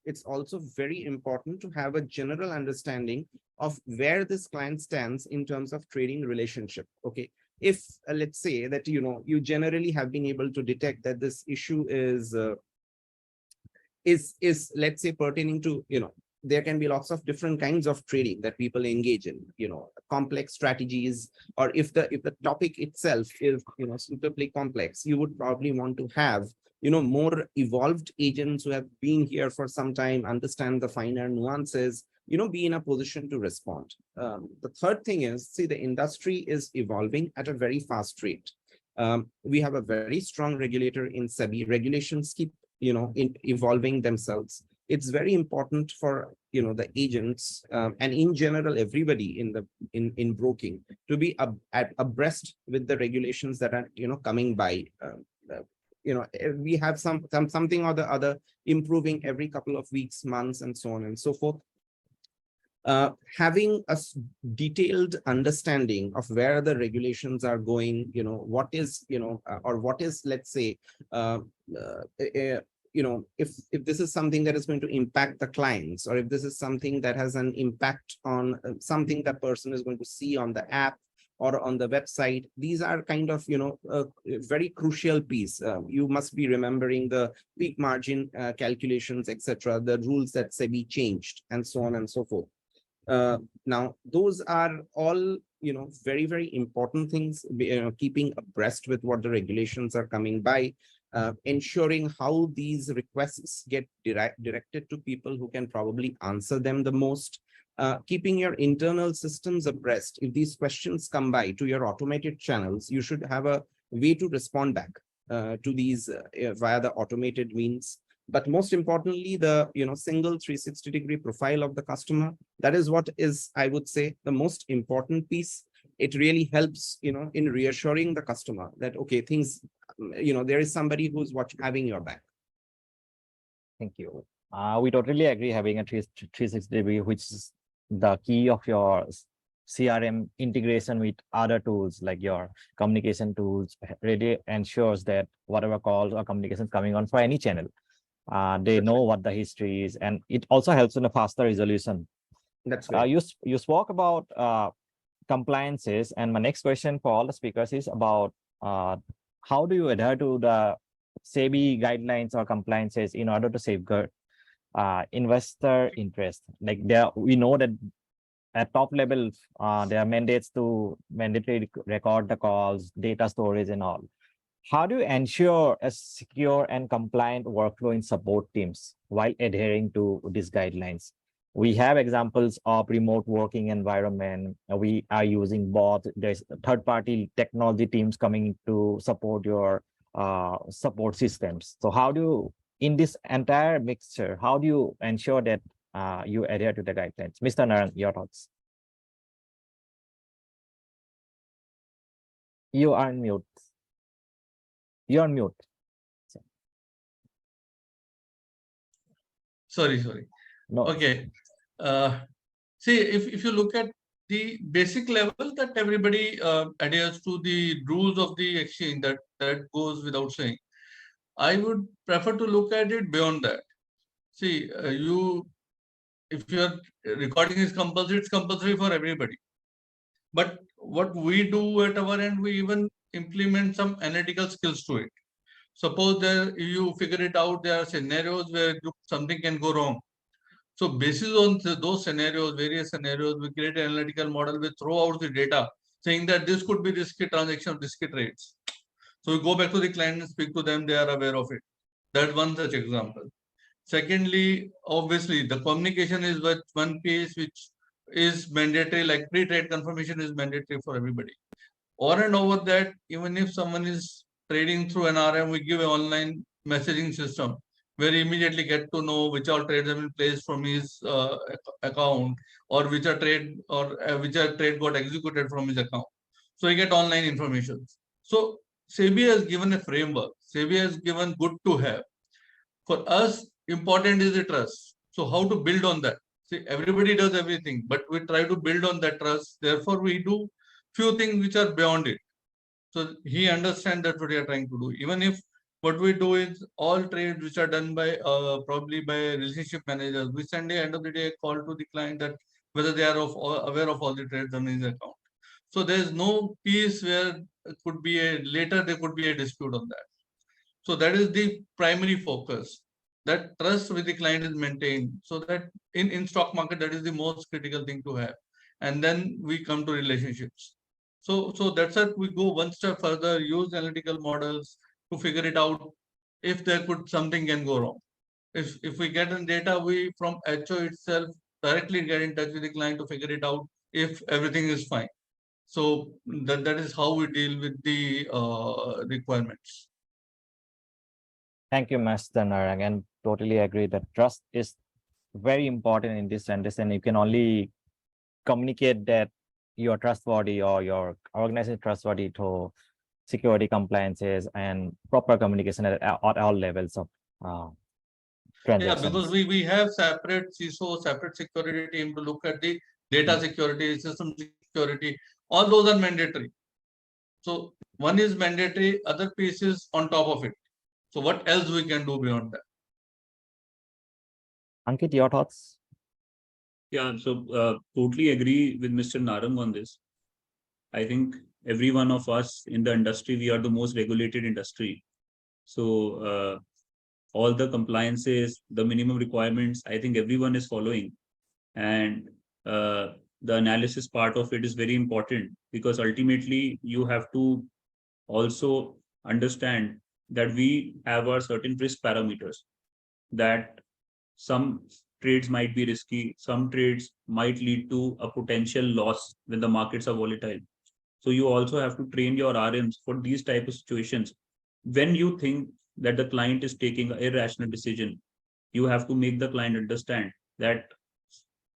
Speaker 7: It's also very important to have a general understanding of where this client stands in terms of trading relationship. Okay, if let's say that you generally have been able to detect that this issue is let's say pertaining to there can be lots of different kinds of trading that people engage in, complex strategies, or if the topic itself is suitably complex, you would probably want to have more evolved agents who have been here for some time, understand the finer nuances, be in a position to respond. The third thing is, see, the industry is evolving at a very fast rate. We have a very strong regulator in SEBI. Regulations keep evolving themselves. It's very important for the agents and in general everybody in broking to be abreast with the regulations that are coming by. We have something or the other improving every couple of weeks, months, and so on and so forth. Having a detailed understanding of where the regulations are going, what is or what is, let's say, if this is something that is going to impact the clients, or if this is something that has an impact on something that person is going to see on the app or on the website, these are kind of a very crucial piece. You must be remembering the peak margin calculations, etc., the rules that SEBI changed, and so on and so forth. Now, those are all, very, very important things, keeping abreast with what the regulations are coming by, ensuring how these requests get directed to people who can probably answer them the most, keeping your internal systems abreast. If these questions come by to your automated channels, you should have a way to respond back to these via the automated means. But most importantly, the single 360-degree profile of the customer. That is what is, I would say, the most important piece. It really helps, in reassuring the customer that, okay, things, there is somebody who's having your back.
Speaker 2: Thank you. We totally agree having a 360 degree, which is the key of your CRM integration with other tools like your communication tools really ensures that whatever calls or communications coming on for any channel, they know what the history is, and it also helps in a faster resolution.
Speaker 7: That's right.
Speaker 2: You spoke about compliances, and my next question for all the speakers is about how do you adhere to the SEBI guidelines or compliances in order to safeguard investor interest? Like we know that at top level, there are mandates to mandatory record the calls, data storage and all. How do you ensure a secure and compliant workflow in support teams while adhering to these guidelines? We have examples of remote working environment. We are using bots. There's third-party technology teams coming to support your support systems. So how do you, in this entire mixture, how do you ensure that you adhere to the guidelines? Mr. Naran, your thoughts. You are on mute. You're on mute.
Speaker 6: Sorry.
Speaker 2: No.
Speaker 6: Okay. See, if you look at the basic level that everybody adheres to the rules of the exchange, that goes without saying. I would prefer to look at it beyond that. See, if your recording is compulsory, it's compulsory for everybody. But what we do at our end, we even implement some analytical skills to it. Suppose you figure it out, there are scenarios where something can go wrong. So basis on those scenarios, various scenarios, we create an analytical model, we throw out the data saying that this could be risky transaction, risky trades. So we go back to the client and speak to them, they are aware of it. That's one such example. Secondly, obviously, the communication is one piece which is mandatory, like pre-trade confirmation is mandatory for everybody. Over and over that, even if someone is trading through an RM, we give an online messaging system where he immediately get to know which all trades have been placed from his account, or which a trade got executed from his account. So he get online information. So SEBI has given a framework. SEBI has given good to have. For us, important is the trust. So how to build on that? See, everybody does everything, but we try to build on that trust. Therefore, we do few things which are beyond it. So he understands that what we are trying to do. Even if what we do is all trades which are done by probably by relationship managers, we send at the end of the day a call to the client that whether they are aware of all the trades on his account. So there is no piece where it could be later there could be a dispute on that. So that is the primary focus. That trust with the client is maintained. So that in stock market, that is the most critical thing to have. And then we come to relationships. So that's it. We go one step further, use analytical models to figure it out if there could something can go wrong. If we get in data, we from HO itself directly get in touch with the client to figure it out if everything is fine. So that is how we deal with the requirements.
Speaker 2: Thank you, Mr. Narang, and totally agree that trust is very important in this and you can only communicate that you are trustworthy or your organization is trustworthy to security compliances and proper communication at all levels of transactions.
Speaker 6: Yeah, because we have separate CISO, separate security team to look at the data security, system security. All those are mandatory. So one is mandatory, other piece is on top of it. So what else we can do beyond that?
Speaker 2: Ankit, your thoughts?
Speaker 3: Yeah, so totally agree with Mr. Narang on this. I think every one of us in the industry, we are the most regulated industry. So all the compliances, the minimum requirements, I think everyone is following. And the analysis part of it is very important, because ultimately you have to also understand that we have our certain risk parameters, that some trades might be risky, some trades might lead to a potential loss when the markets are volatile. So you also have to train your RMs for these type of situations. When you think that the client is taking an irrational decision, you have to make the client understand that,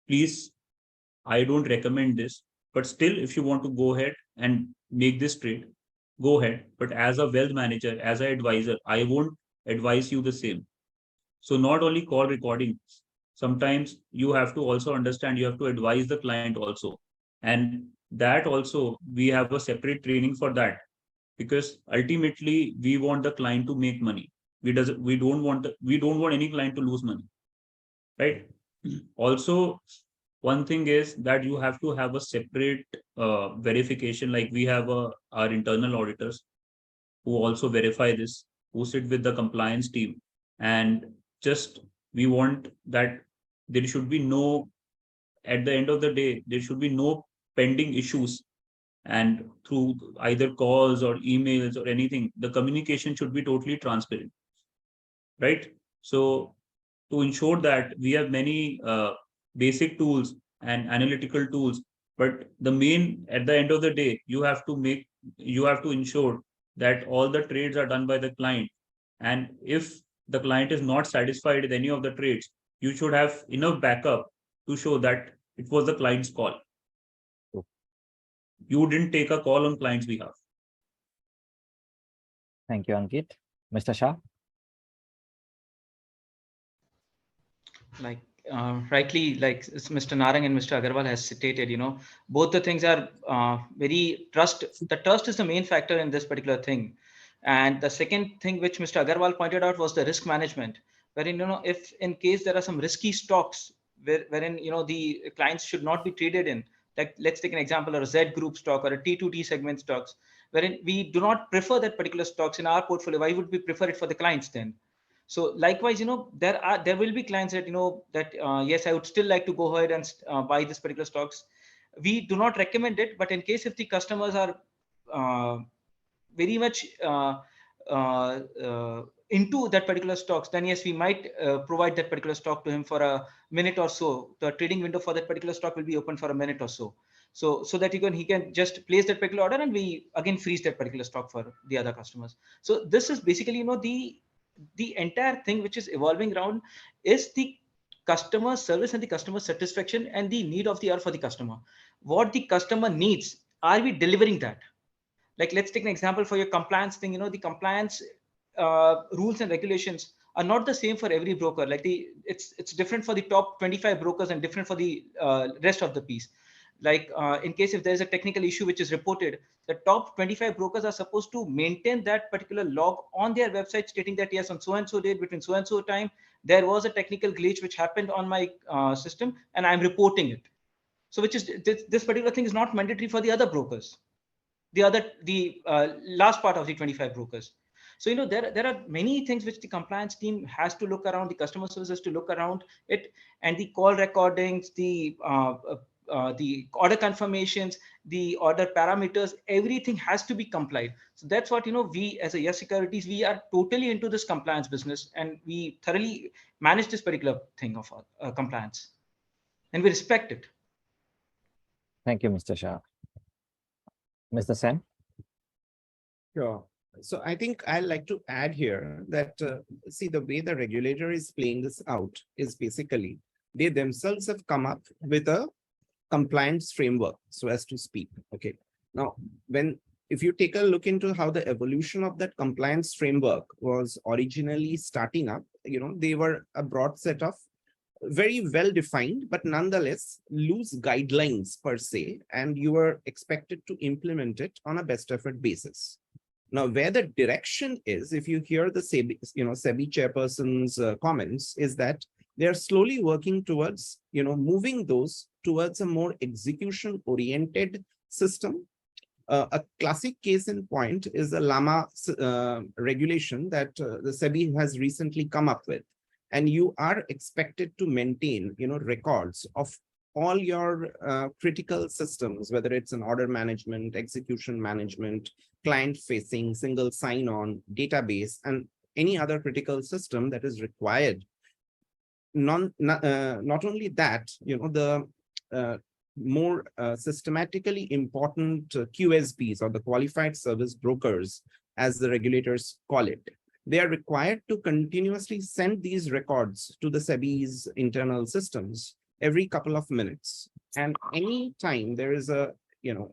Speaker 3: please, I don't recommend this, but still, if you want to go ahead and make this trade, go ahead. But as a wealth manager, as an advisor, I won't advise you the same. So not only call recording, sometimes you have to also understand, you have to advise the client also. And that also, we have a separate training for that, because ultimately we want the client to make money. We don't want any client to lose money, right? Also, one thing is that you have to have a separate verification. Like we have our internal auditors who also verify this, who sit with the compliance team, and just we want that there should be no, at the end of the day, there should be no pending issues, and through either calls or emails or anything, the communication should be totally transparent, right? So to ensure that, we have many basic tools and analytical tools, but the main, at the end of the day, you have to ensure that all the trades are done by the client. And if the client is not satisfied with any of the trades, you should have enough backup to show that it was the client's call. You didn't take a call on client's behalf.
Speaker 2: Thank you, Ankit. Mr. Shah?
Speaker 4: Like rightly, like Mr. Narang and Mr. Agarwal has stated, both the things are very trust. The trust is the main factor in this particular thing. And the second thing which Mr. Agarwal pointed out was the risk management, wherein, if in case there are some risky stocks wherein, the clients should not be traded in, like let's take an example, or a Z group stock or a T2T segment stocks, wherein we do not prefer that particular stocks in our portfolio. Why would we prefer it for the clients then? So likewise, there will be clients that, yes, I would still like to go ahead and buy this particular stocks. We do not recommend it, but in case if the customers are very much into that particular stocks, then yes, we might provide that particular stock to him for a minute or so. The trading window for that particular stock will be open for a minute or so. So that he can just place that particular order, and we again freeze that particular stock for the other customers. So this is basically, the entire thing which is evolving around is the customer service and the customer satisfaction and the need of the hour for the customer. What the customer needs, are we delivering that? Like let's take an example for your compliance thing. The compliance rules and regulations are not the same for every broker. Like it's different for the top 25 brokers and different for the rest of the piece. Like in case if there's a technical issue which is reported, the top 25 brokers are supposed to maintain that particular log on their website stating that yes, on so and so date between so and so time there was a technical glitch which happened on my system, and I'm reporting it. So which is this particular thing is not mandatory for the other brokers, the last part of the 25 brokers. So there are many things which the compliance team has to look around, the customer service has to look around it, and the call recordings, the order confirmations, the order parameters, everything has to be complied. So that's what we as a Yes Securities, we are totally into this compliance business, and we thoroughly manage this particular thing of compliance, and we respect it.
Speaker 2: Thank you, Mr. Shah. Mr. Sen?
Speaker 7: Sure. So I think I'd like to add here that, see, the way the regulator is playing this out is basically they themselves have come up with a compliance framework, so as to speak. Okay. Now, if you take a look into how the evolution of that compliance framework was originally starting up, they were a broad set of very well defined, but nonetheless loose guidelines per se, and you were expected to implement it on a best effort basis. Now, where the direction is, if you hear the SEBI chairperson's comments, is that they're slowly working towards, moving those towards a more execution-oriented system. A classic case in point is the LAMA regulation that the SEBI has recently come up with. And you are expected to maintain, records of all your critical systems, whether it's an order management, execution management, client facing, single sign-on, database, and any other critical system that is required. Not only that, the more systematically important QSBs, or the qualified service brokers, as the regulators call it, they are required to continuously send these records to the SEBI's internal systems every couple of minutes. And any time there is a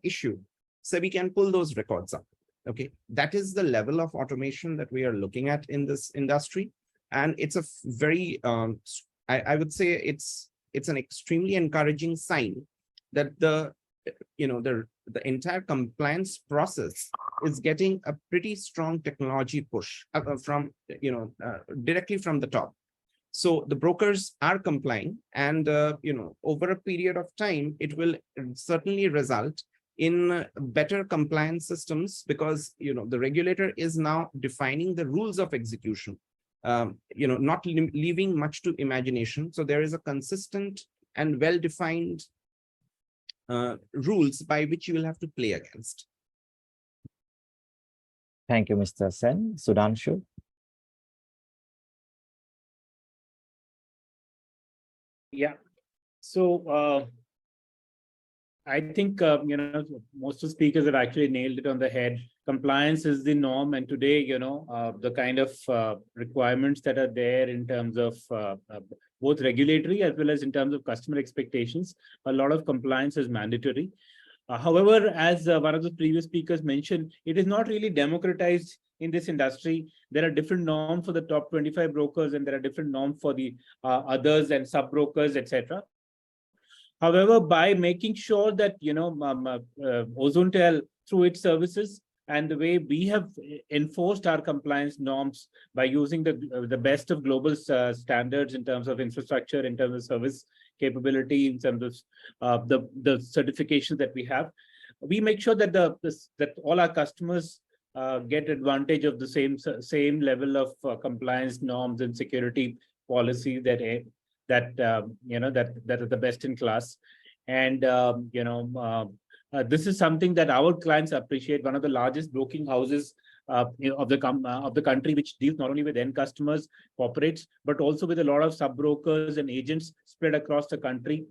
Speaker 7: issue, SEBI can pull those records up. Okay, that is the level of automation that we are looking at in this industry. And it's a very I would say it's an extremely encouraging sign that the entire compliance process is getting a pretty strong technology push from directly from the top. So the brokers are complying, and over a period of time, it will certainly result in better compliance systems, because the regulator is now defining the rules of execution, not leaving much to imagination. So there is a consistent and well-defined rules by which you will have to play against.
Speaker 2: Thank you, Mr. Sen. Sudhanshu?
Speaker 5: Yeah. So I think most of the speakers have actually nailed it on the head. Compliance is the norm, and today, the kind of requirements that are there in terms of both regulatory as well as in terms of customer expectations, a lot of compliance is mandatory. However, as one of the previous speakers mentioned, it is not really democratized in this industry. There are different norms for the top 25 brokers, and there are different norms for the others and sub brokers, etc. However, by making sure that Ozontel, through its services and the way we have enforced our compliance norms by using the best of global standards in terms of infrastructure, in terms of service capability, in terms of the certifications that we have, we make sure that that all our customers get advantage of the same level of compliance norms and security policy that are the best in class. And this is something that our clients appreciate. One of the largest broking houses of the country, which deals not only with end customers, corporates, but also with a lot of sub brokers and agents spread across the country,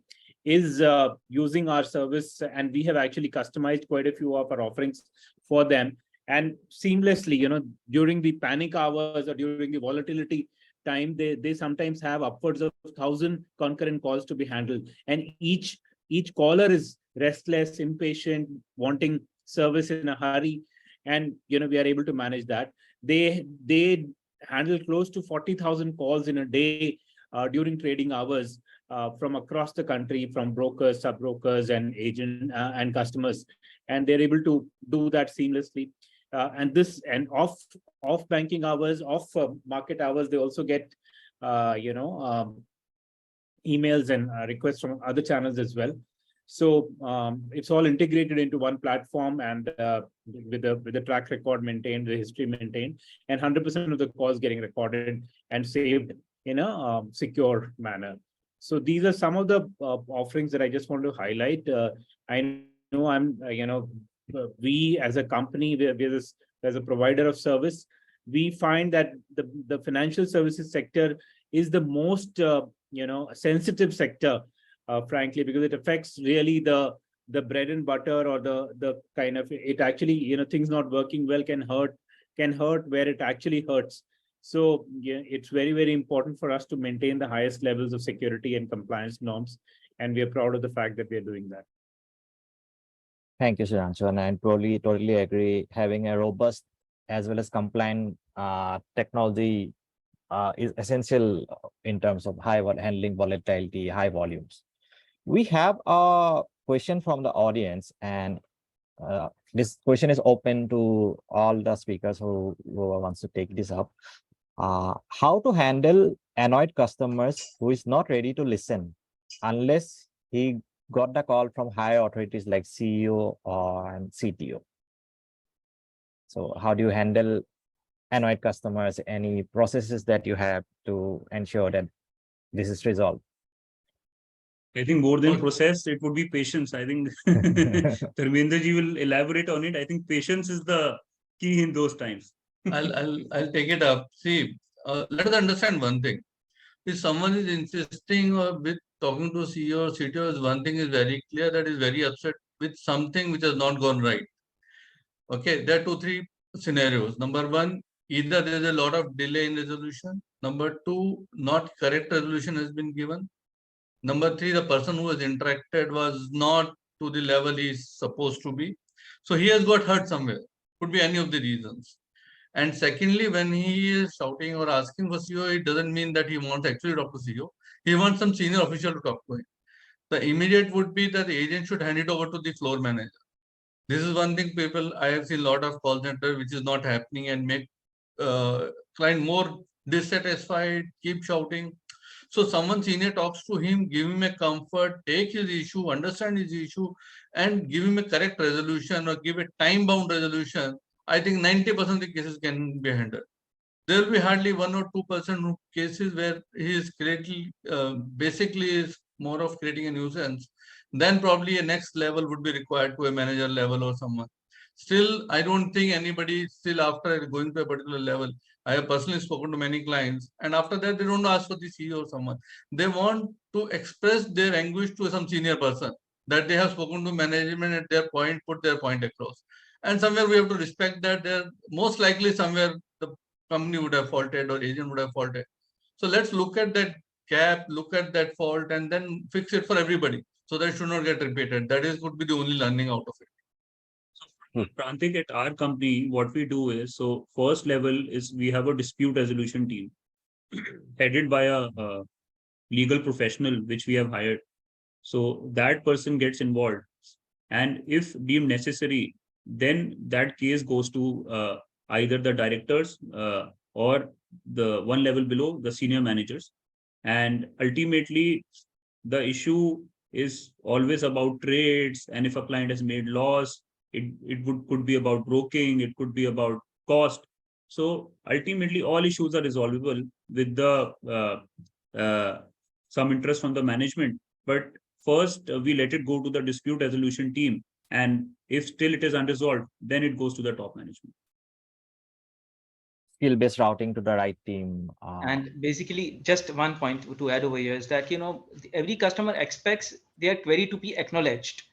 Speaker 5: is using our service, and we have actually customized quite a few of our offerings for them. And seamlessly, during the panic hours or during the volatility time, they sometimes have upwards of 1,000 concurrent calls to be handled, and each caller is restless, impatient, wanting service in a hurry, and we are able to manage that. They handle close to 40,000 calls in a day during trading hours from across the country, from brokers, sub brokers, and agent and customers, and they're able to do that seamlessly. And off banking hours, off market hours, they also get emails and requests from other channels as well. So it's all integrated into one platform, and with the track record maintained, the history maintained, and 100% of the calls getting recorded and saved in a secure manner. So these are some of the offerings that I just want to highlight. I know we as a company, as a provider of service, we find that the financial services sector is the most sensitive sector, frankly, because it affects really the bread and butter, or the kind of, it actually, things not working well can hurt where it actually hurts. So yeah, it's very, very important for us to maintain the highest levels of security and compliance norms, and we are proud of the fact that we are doing that.
Speaker 2: Thank you, Sudhanshu, and I totally agree. Having a robust as well as compliant technology is essential in terms of handling volatility, high volumes. We have a question from the audience, and this question is open to all the speakers who wants to take this up. How to handle annoyed customers who is not ready to listen unless he got the call from higher authorities like CEO or CTO. So how do you handle annoyed customers? Any processes that you have to ensure that this is resolved?
Speaker 3: I think more than
Speaker 6: Okay.
Speaker 3: process, it would be patience. I think Dharmender ji will elaborate on it. I think patience is the key in those times.
Speaker 6: I'll take it up. See, let us understand one thing. If someone is insisting or with talking to CEO or CTO, is one thing is very clear, that is very upset with something which has not gone right. Okay, there are two, three scenarios. Number one, either there is a lot of delay in resolution. Number two, not correct resolution has been given. Number three, the person who has interacted was not to the level he is supposed to be. So he has got hurt somewhere. Could be any of the reasons. And secondly, when he is shouting or asking for CEO, it doesn't mean that he wants actually to talk to CEO. He wants some senior official to talk to him. The immediate would be that the agent should hand it over to the floor manager. This is one thing people, I have seen a lot of call center which is not happening and make client more dissatisfied, keep shouting. So someone senior talks to him, give him a comfort, take his issue, understand his issue, and give him a correct resolution or give a time-bound resolution. I think 90% of the cases can be handled. There will be hardly 1 or 2% of cases where he is basically is more of creating a nuisance. Then probably a next level would be required to a manager level or someone. Still, I don't think anybody still after going to a particular level. I have personally spoken to many clients, and after that, they don't ask for the CEO or someone. They want to express their anguish to some senior person that they have spoken to management at their point, put their point across. And somewhere we have to respect that they're most likely somewhere the company would have faulted or agent would have faulted. So let's look at that gap, look at that fault, and then fix it for everybody. So that should not get repeated. That is could be the only learning out of it.
Speaker 3: Prantik, at our company, what we do is, so first level is we have a dispute resolution team headed by a legal professional, which we have hired. So that person gets involved. And if deemed necessary, then that case goes to either the directors or the one level below, the senior managers. And ultimately, the issue is always about trades. And if a client has made loss, could be about broking, it could be about cost. So ultimately, all issues are resolvable with the some interest from the management. But first, we let it go to the dispute resolution team. And if still it is unresolved, then it goes to the top management.
Speaker 2: Skill-based routing to the right team.
Speaker 4: And basically, just one point to add over here is that, every customer expects their query to be acknowledged.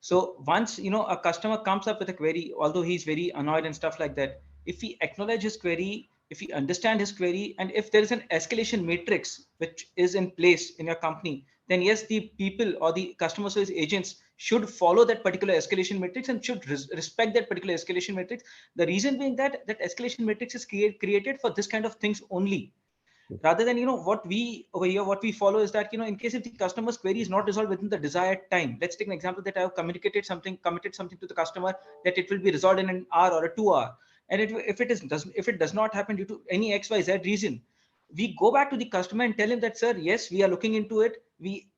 Speaker 4: So once, a customer comes up with a query, although he's very annoyed and stuff like that, if we acknowledge his query, if we understand his query, and if there is an escalation matrix which is in place in your company, then yes, the people or the customer service agents should follow that particular escalation matrix and should respect that particular escalation matrix. The reason being that escalation matrix is created for this kind of things only. Rather than, what we follow is that, in case if the customer's query is not resolved within the desired time, let's take an example that I have committed something to the customer that it will be resolved in an hour or a 2 hour. And if it does not happen due to any XYZ reason, we go back to the customer and tell him that, sir, yes, we are looking into it. We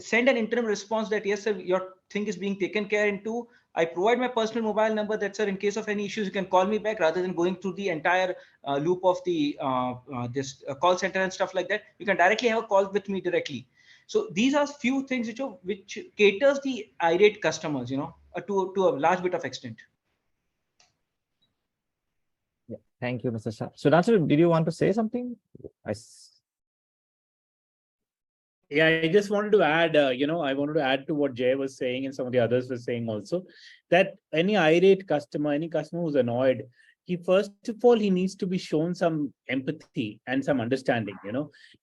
Speaker 4: send an interim response that, yes, sir, your thing is being taken care into. I provide my personal mobile number that, sir, in case of any issues, you can call me back, rather than going through the entire loop of the this call center and stuff like that. You can directly have a call with me directly. So these are few things which caters the irate customers, to a large bit of extent.
Speaker 2: Yeah. Thank you, Mr. Shah. Sudhanshu, did you want to say something?
Speaker 5: Yeah, I just wanted to add, I wanted to add to what Jay was saying and some of the others were saying also, that any irate customer, any customer who's annoyed, first of all, he needs to be shown some empathy and some understanding,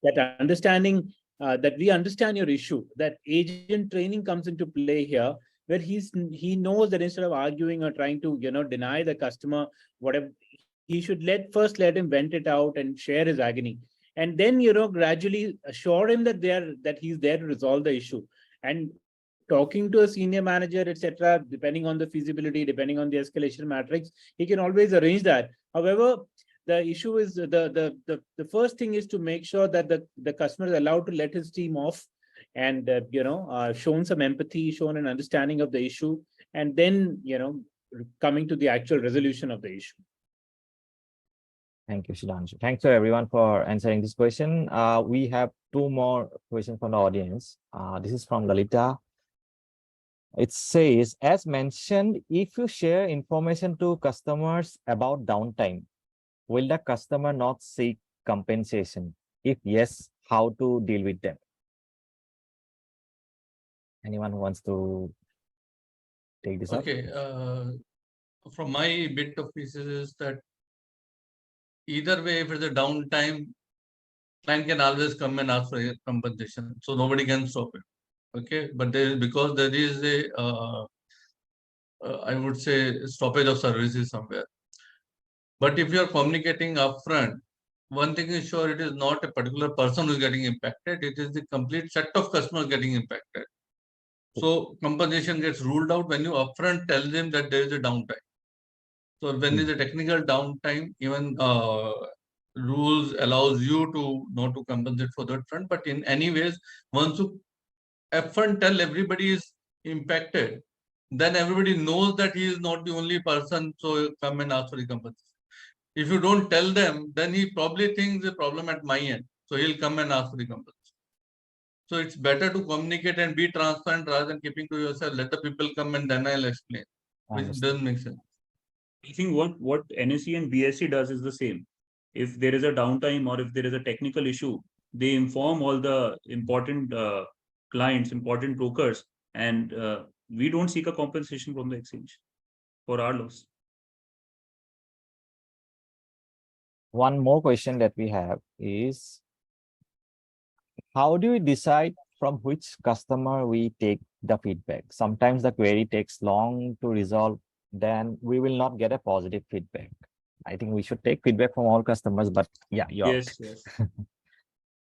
Speaker 5: that understanding that we understand your issue, that agent training comes into play here, where he knows that instead of arguing or trying to, deny the customer, whatever, he should first let him vent it out and share his agony. And then, gradually assure him that he's there to resolve the issue. And talking to a senior manager, etc., depending on the feasibility, depending on the escalation matrix, he can always arrange that. However, the issue is the first thing is to make sure that the customer is allowed to let his team off and, shown some empathy, shown an understanding of the issue, and then, coming to the actual resolution of the issue.
Speaker 2: Thank you, Sudhanshu. Thanks to everyone for answering this question. We have two more questions from the audience. This is from Lalita. It says, as mentioned, if you share information to customers about downtime, will the customer not seek compensation? If yes, how to deal with them? Anyone who wants to take this up?
Speaker 6: Okay, from my bit of pieces is that either way, if it's a downtime, client can always come and ask for a compensation, so nobody can stop it. Okay, but because there is a I would say stoppage of services somewhere. But if you are communicating upfront, one thing is sure, it is not a particular person who is getting impacted, it is the complete set of customers getting impacted. So compensation gets ruled out when you upfront tell them that there is a downtime. So when there is a technical downtime, even rules allows you to not to compensate for that front. But in any ways, once you upfront tell everybody is impacted, then everybody knows that he is not the only person. So come and ask for the compensation. If you don't tell them, then he probably thinks the problem at my end. So he'll come and ask for the compensation. So it's better to communicate and be transparent rather than keeping to yourself. Let the people come and then I'll explain, which doesn't make sense.
Speaker 3: I think what NSE and BSE does is the same. If there is a downtime or if there is a technical issue, they inform all the important clients, important brokers, and we don't seek a compensation from the exchange for our loss.
Speaker 2: One more question that we have is, how do we decide from which customer we take the feedback? Sometimes the query takes long to resolve, then we will not get a positive feedback. I think we should take feedback from all customers, but yeah,
Speaker 3: Yes.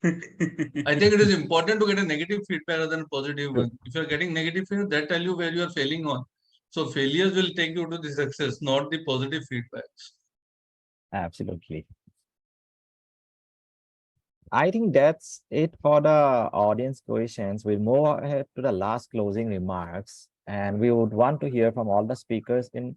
Speaker 6: I think it is important to get a negative feedback rather than positive one. If you're getting negative feedback, that tell you where you are failing on. So failures will take you to the success, not the positive feedbacks.
Speaker 2: Absolutely. I think that's it for the audience questions. We'll move ahead to the last closing remarks, and we would want to hear from all the speakers in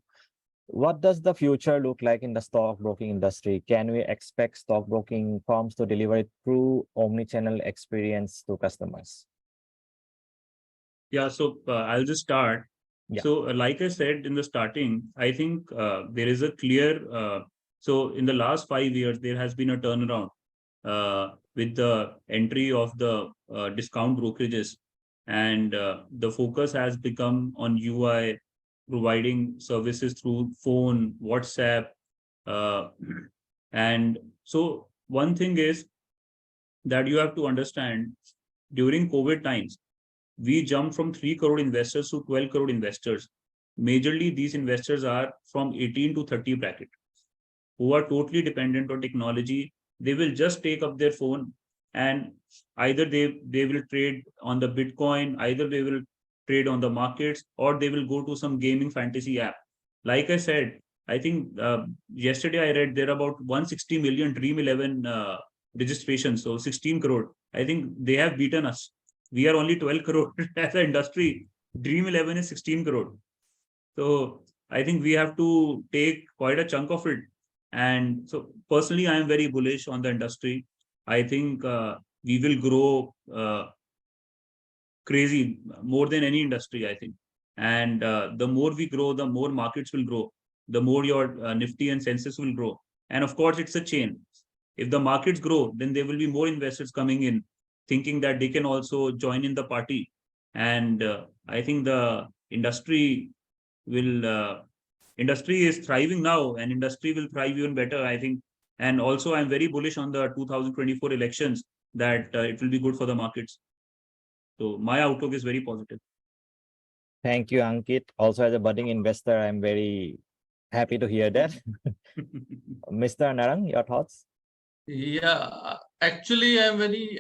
Speaker 2: what does the future look like in the stockbroking industry? Can we expect stockbroking firms to deliver a true omni-channel experience to customers?
Speaker 3: Yeah, so I'll just start.
Speaker 2: Yeah.
Speaker 3: So like I said in the starting, I think there is a clear, so in the last 5 years, there has been a turnaround with the entry of the discount brokerages, and the focus has become on UI, providing services through phone, WhatsApp. And so one thing is that you have to understand, during COVID times, we jumped from 3 crore investors to 12 crore investors. Majorly, these investors are from 18 to 30 bracket, who are totally dependent on technology. They will just take up their phone and either they will trade on the Bitcoin, either they will trade on the markets, or they will go to some gaming fantasy app. Like I said, I think yesterday I read there are about 160 million Dream 11 registrations, so 16 crore. I think they have beaten us. We are only 12 crore as an industry. Dream 11 is 16 crore. So I think we have to take quite a chunk of it. And so personally, I am very bullish on the industry. I think we will grow crazy, more than any industry, I think. And the more we grow, the more markets will grow, the more your Nifty and Census will grow. And of course, it's a chain. If the markets grow, then there will be more investors coming in, thinking that they can also join in the party. And I think the industry is thriving now, and industry will thrive even better, I think. And also, I'm very bullish on the 2024 elections, that it will be good for the markets. So my outlook is very positive.
Speaker 2: Thank you, Ankit. Also, as a budding investor, I'm very happy to hear that. Mr. Narang, your thoughts?
Speaker 6: Yeah, actually, I'm very,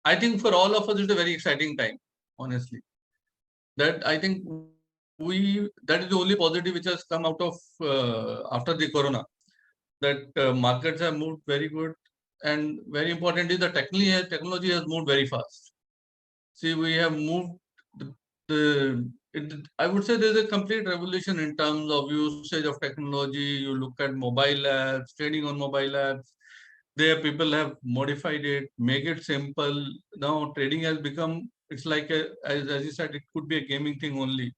Speaker 6: I think for all of us, it's a very exciting time, honestly. That I think that is the only positive which has come out of after the corona. That markets have moved very good, and very importantly, the technology has moved very fast. See, we have moved I would say there's a complete revolution in terms of usage of technology. You look at mobile apps, trading on mobile apps. There, people have modified it, make it simple. Now, trading has become, it's like, as you said, it could be a gaming thing only.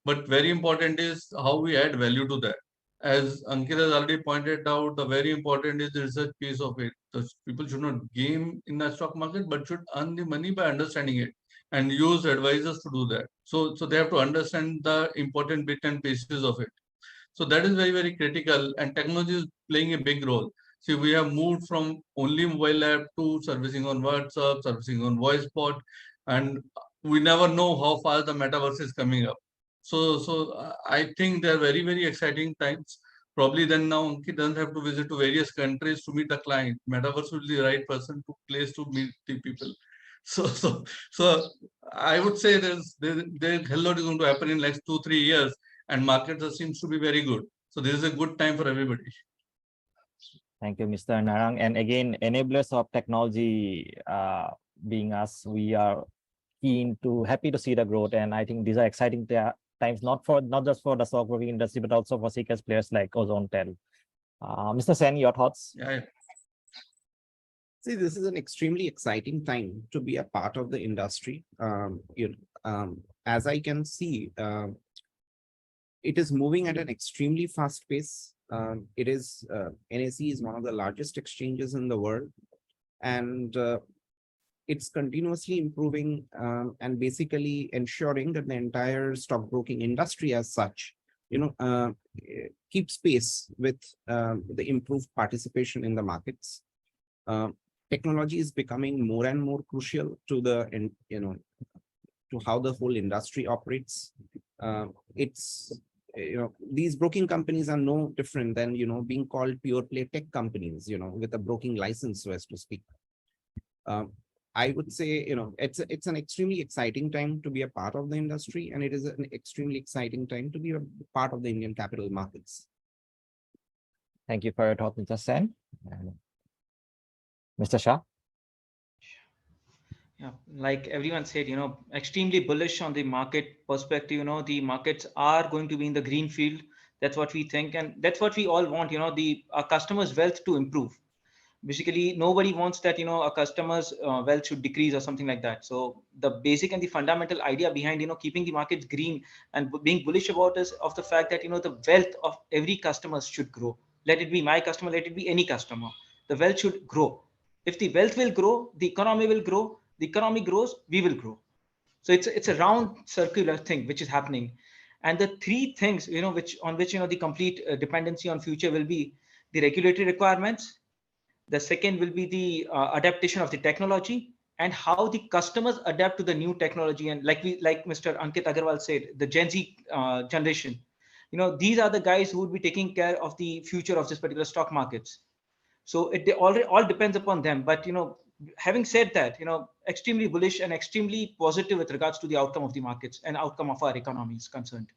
Speaker 6: But very important is how we add value to that. As Ankit has already pointed out, the very important is the research piece of it. The people should not game in the stock market, but should earn the money by understanding it and use advisors to do that. So they have to understand the important bit and pieces of it. So that is very, very critical, and technology is playing a big role. See, we have moved from only mobile app to servicing on WhatsApp, servicing on voice bot, and we never know how fast the metaverse is coming up. So I think they're very, very exciting times. Probably then now Ankit doesn't have to visit to various countries to meet the client. Metaverse will be the right person to place to meet the people. So so I would say there's hell lot is going to happen in next 2-3 years, and market seems to be very good. So this is a good time for everybody.
Speaker 2: Thank you, Mr. Narang. And again, enablers of technology being us, we are happy to see the growth. And I think these are exciting times, not just for the stockbroking industry, but also for CCAS players like Ozontel. Mr. Sen, your thoughts?
Speaker 6: Yeah.
Speaker 7: See, this is an extremely exciting time to be a part of the industry. As I can see, it is moving at an extremely fast pace. NSE is one of the largest exchanges in the world, and it's continuously improving and basically ensuring that the entire stockbroking industry as such, keeps pace with the improved participation in the markets. Technology is becoming more and more crucial to to how the whole industry operates. These broking companies are no different than being called pure play tech companies, with a broking license, so as to speak. I would say it's an extremely exciting time to be a part of the industry, and it is an extremely exciting time to be a part of the Indian capital markets.
Speaker 2: Thank you for your thought, Mr. Sen. Mr. Shah?
Speaker 4: Yeah, like everyone said, extremely bullish on the market perspective. The markets are going to be in the green field. That's what we think, and that's what we all want. Our customers' wealth to improve. Basically, nobody wants that a customer's wealth should decrease or something like that. So the basic and the fundamental idea behind keeping the markets green and being bullish about is of the fact that the wealth of every customer should grow. Let it be my customer, let it be any customer. The wealth should grow. If the wealth will grow, the economy will grow. The economy grows, we will grow. So it's a round circular thing which is happening. And the three things on which the complete dependency on future will be the regulatory requirements. The second will be the adaptation of the technology and how the customers adapt to the new technology. And like Mr. Ankit Agarwal said, the Gen Z generation, these are the guys who would be taking care of the future of this particular stock markets. So it all depends upon them. But having said that, extremely bullish and extremely positive with regards to the outcome of the markets and outcome of our economy is concerned.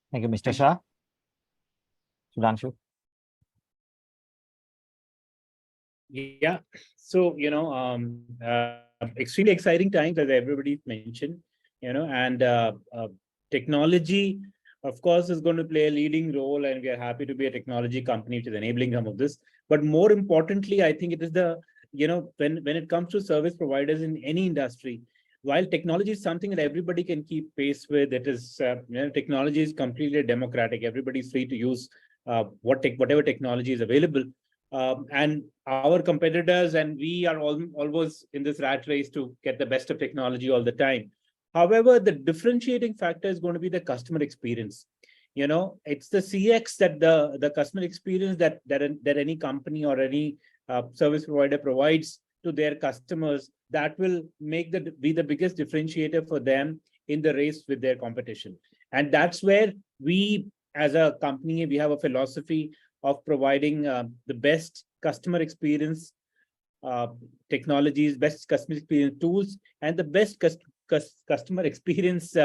Speaker 2: Thank you, Mr. Shah. Sudhanshu?
Speaker 5: Yeah, so extremely exciting times, as everybody mentioned, and technology, of course, is going to play a leading role, and we are happy to be a technology company which is enabling some of this. But more importantly, I think it is when it comes to service providers in any industry, while technology is something that everybody can keep pace with, it is technology is completely democratic. Everybody is free to use whatever technology is available. And our competitors and we are always in this rat race to get the best of technology all the time. However, the differentiating factor is going to be the customer experience. It's the CX that the customer experience that any company or any service provider provides to their customers that will be the biggest differentiator for them in the race with their competition. And that's where we, as a company, we have a philosophy of providing the best customer experience technologies, best customer experience tools, and the best customer experience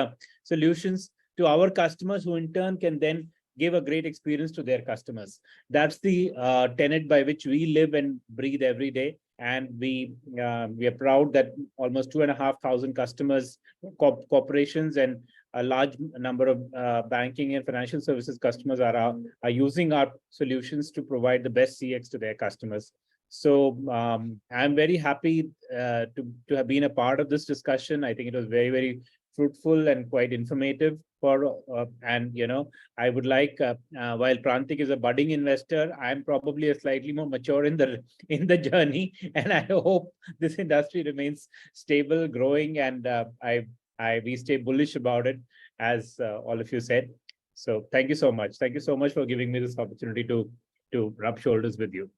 Speaker 5: solutions to our customers, who in turn can then give a great experience to their customers. That's the tenet by which we live and breathe every day. And we are proud that almost 2,500 customers, corporations and a large number of banking and financial services customers are using our solutions to provide the best CX to their customers. So I'm very happy to have been a part of this discussion. I think it was very, very fruitful and quite informative for, and I would like, while Prantik is a budding investor, I'm probably a slightly more mature in the journey, and I hope this industry remains stable, growing, and we stay bullish about it, as all of you said. So thank you so much. Thank you so much for giving me this opportunity to rub shoulders with you.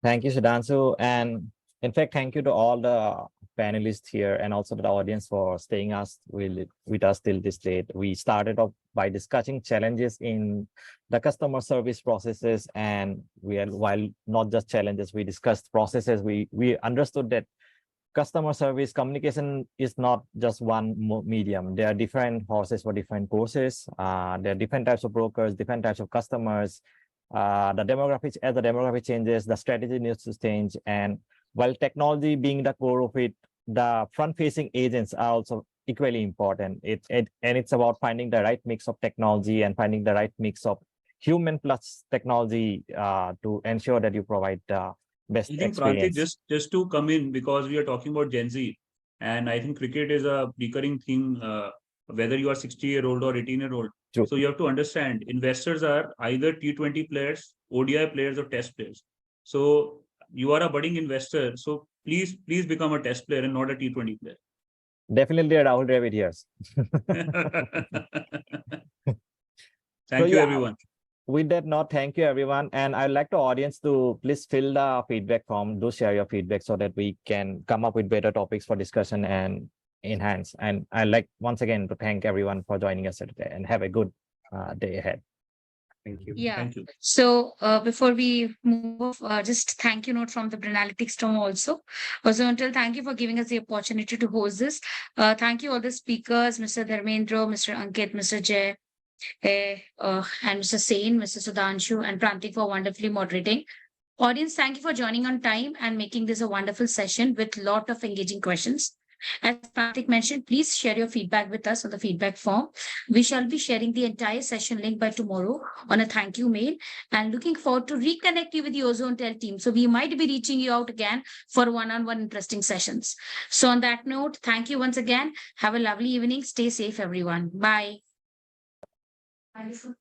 Speaker 2: Thank you, Sudhanshu. And in fact, thank you to all the panelists here and also to the audience for staying with us till this date. We started off by discussing challenges in the customer service processes, and while not just challenges, we discussed processes. We understood that customer service communication is not just one medium. There are different horses for different courses. There are different types of brokers, different types of customers. As the demographic changes, the strategy needs to change. And while technology being the core of it, the front-facing agents are also equally important. And it's about finding the right mix of technology and finding the right mix of human plus technology to ensure that you provide the best
Speaker 3: I think
Speaker 2: experience.
Speaker 3: Prantik, just to come in, because we are talking about Gen Z, and I think cricket is a recurring thing, whether you are 60-year-old or 18-year-old.
Speaker 2: True.
Speaker 3: So you have to understand, investors are either T20 players, ODI players, or test players. So you are a budding investor. So please become a test player and not a T20 player.
Speaker 2: Definitely a Rahul Dravid here.
Speaker 3: Thank you, everyone.
Speaker 2: With that note, thank you, everyone. And I'd like the audience to please fill the feedback form. Do share your feedback so that we can come up with better topics for discussion and enhance. And I'd like once again to thank everyone for joining us today, and have a good day ahead.
Speaker 7: Thank you.
Speaker 1: Yeah.
Speaker 3: Thank you.
Speaker 1: So before we move, just thank you note from the Brinalytics team also. Ozontal, thank you for giving us the opportunity to host this. Thank you all the speakers, Mr. Dharmendra, Mr. Ankit, Mr. Jay, and Mr. Sain, Mr. Sudhanshu, and Prantik for wonderfully moderating. Audience, thank you for joining on time and making this a wonderful session with lot of engaging questions. As Prantik mentioned, please share your feedback with us on the feedback form. We shall be sharing the entire session link by tomorrow on a thank you mail, and looking forward to reconnect you with the Ozontel team. So we might be reaching you out again for one-on-one interesting sessions. So on that note, thank you once again. Have a lovely evening. Stay safe, everyone. Bye. Wonderful.